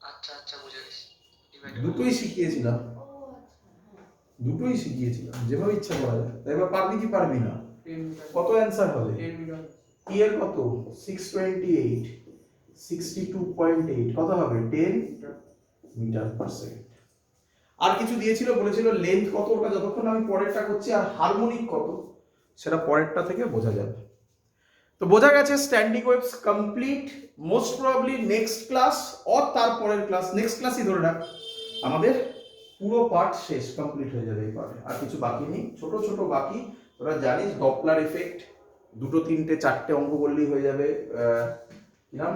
আচ্ছা আচ্ছা বুঝে গেছি। দুটোই শিখিয়েছিলাম, দুটোই শিখিয়েছিলাম, যেভাবে ইচ্ছা করা যায়। তাই এবার পারবি কি পারবি না? কত অ্যান্সার হবে? t এর কত? 628 62.8 কত হবে? 10 মিটার পার সেকেন্ড। আর কিছু দিয়েছিল, বলেছিল লেন্থ কত, ওটা যতক্ষণ আমি পরেরটা করছি, আর হারমোনিক কত সেটা পরেরটা থেকে বোঝা যাবে। তো বোঝা গেছে standing waves complete. Most probably next class or তারপরের ক্লাস, নেক্সট ক্লাসই ধরে রাখ, আমাদের পুরো পার্ট শেষ, কমপ্লিট হয়ে যাবে এই পার্টে, আর কিছু বাকি নেই, ছোট ছোট বাকি। তোরা জানিস ডপলার এফেক্ট, 2 3 4 অঙ্ক বললেই হয়ে যাবে, কি নাম,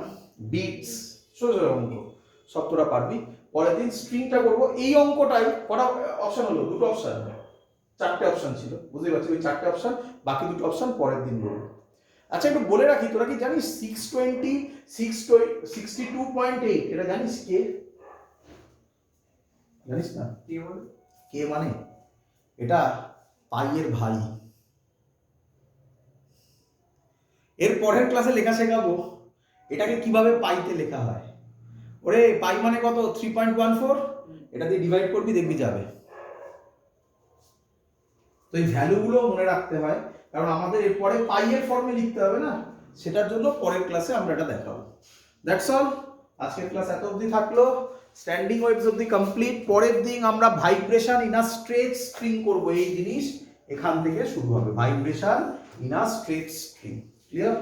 বিটস, ছোট ছোট অঙ্ক, সব তোরা পারবি। পরের দিন স্ট্রিংটা করবো, এই অঙ্কটাই করা অপশন হলো, 2টো অপশন, 4টে অপশন ছিল, বুঝতে পারছি, ওই 4টে অপশন, বাকি 2টো অপশন পরের দিন বলবো। আচ্ছা একটু বলে রাখি, তোরা কি জানিস 62.8 এটা জানিস কে? জানিস না? কি বলে? কে মানে এটা পাইয়ের ভাই। এর পরের ক্লাসে লেখা শেখাবো এটাকে কিভাবে পাইতে লেখা হয়। ওরে পাই মানে কত? 3.14, এটা দিয়ে ডিভাইড করবি দেখবি যাবে। তো এই ভ্যালুগুলো মনে রাখতে হয়, কারণ আমাদের এরপরে পাই এর ফর্মে লিখতে হবে না, সেটার জন্য পরের ক্লাসে আমরা এটা দেখাবো। দ্যাটস অল, আজকের ক্লাস এত অবধি থাকলো। স্ট্যান্ডিং ওয়েভস অবধি কমপ্লিট। পরের দিন আমরা vibration in a straight string করবো, এই জিনিস এখান থেকে শুরু হবে, vibration in a straight string. Clear?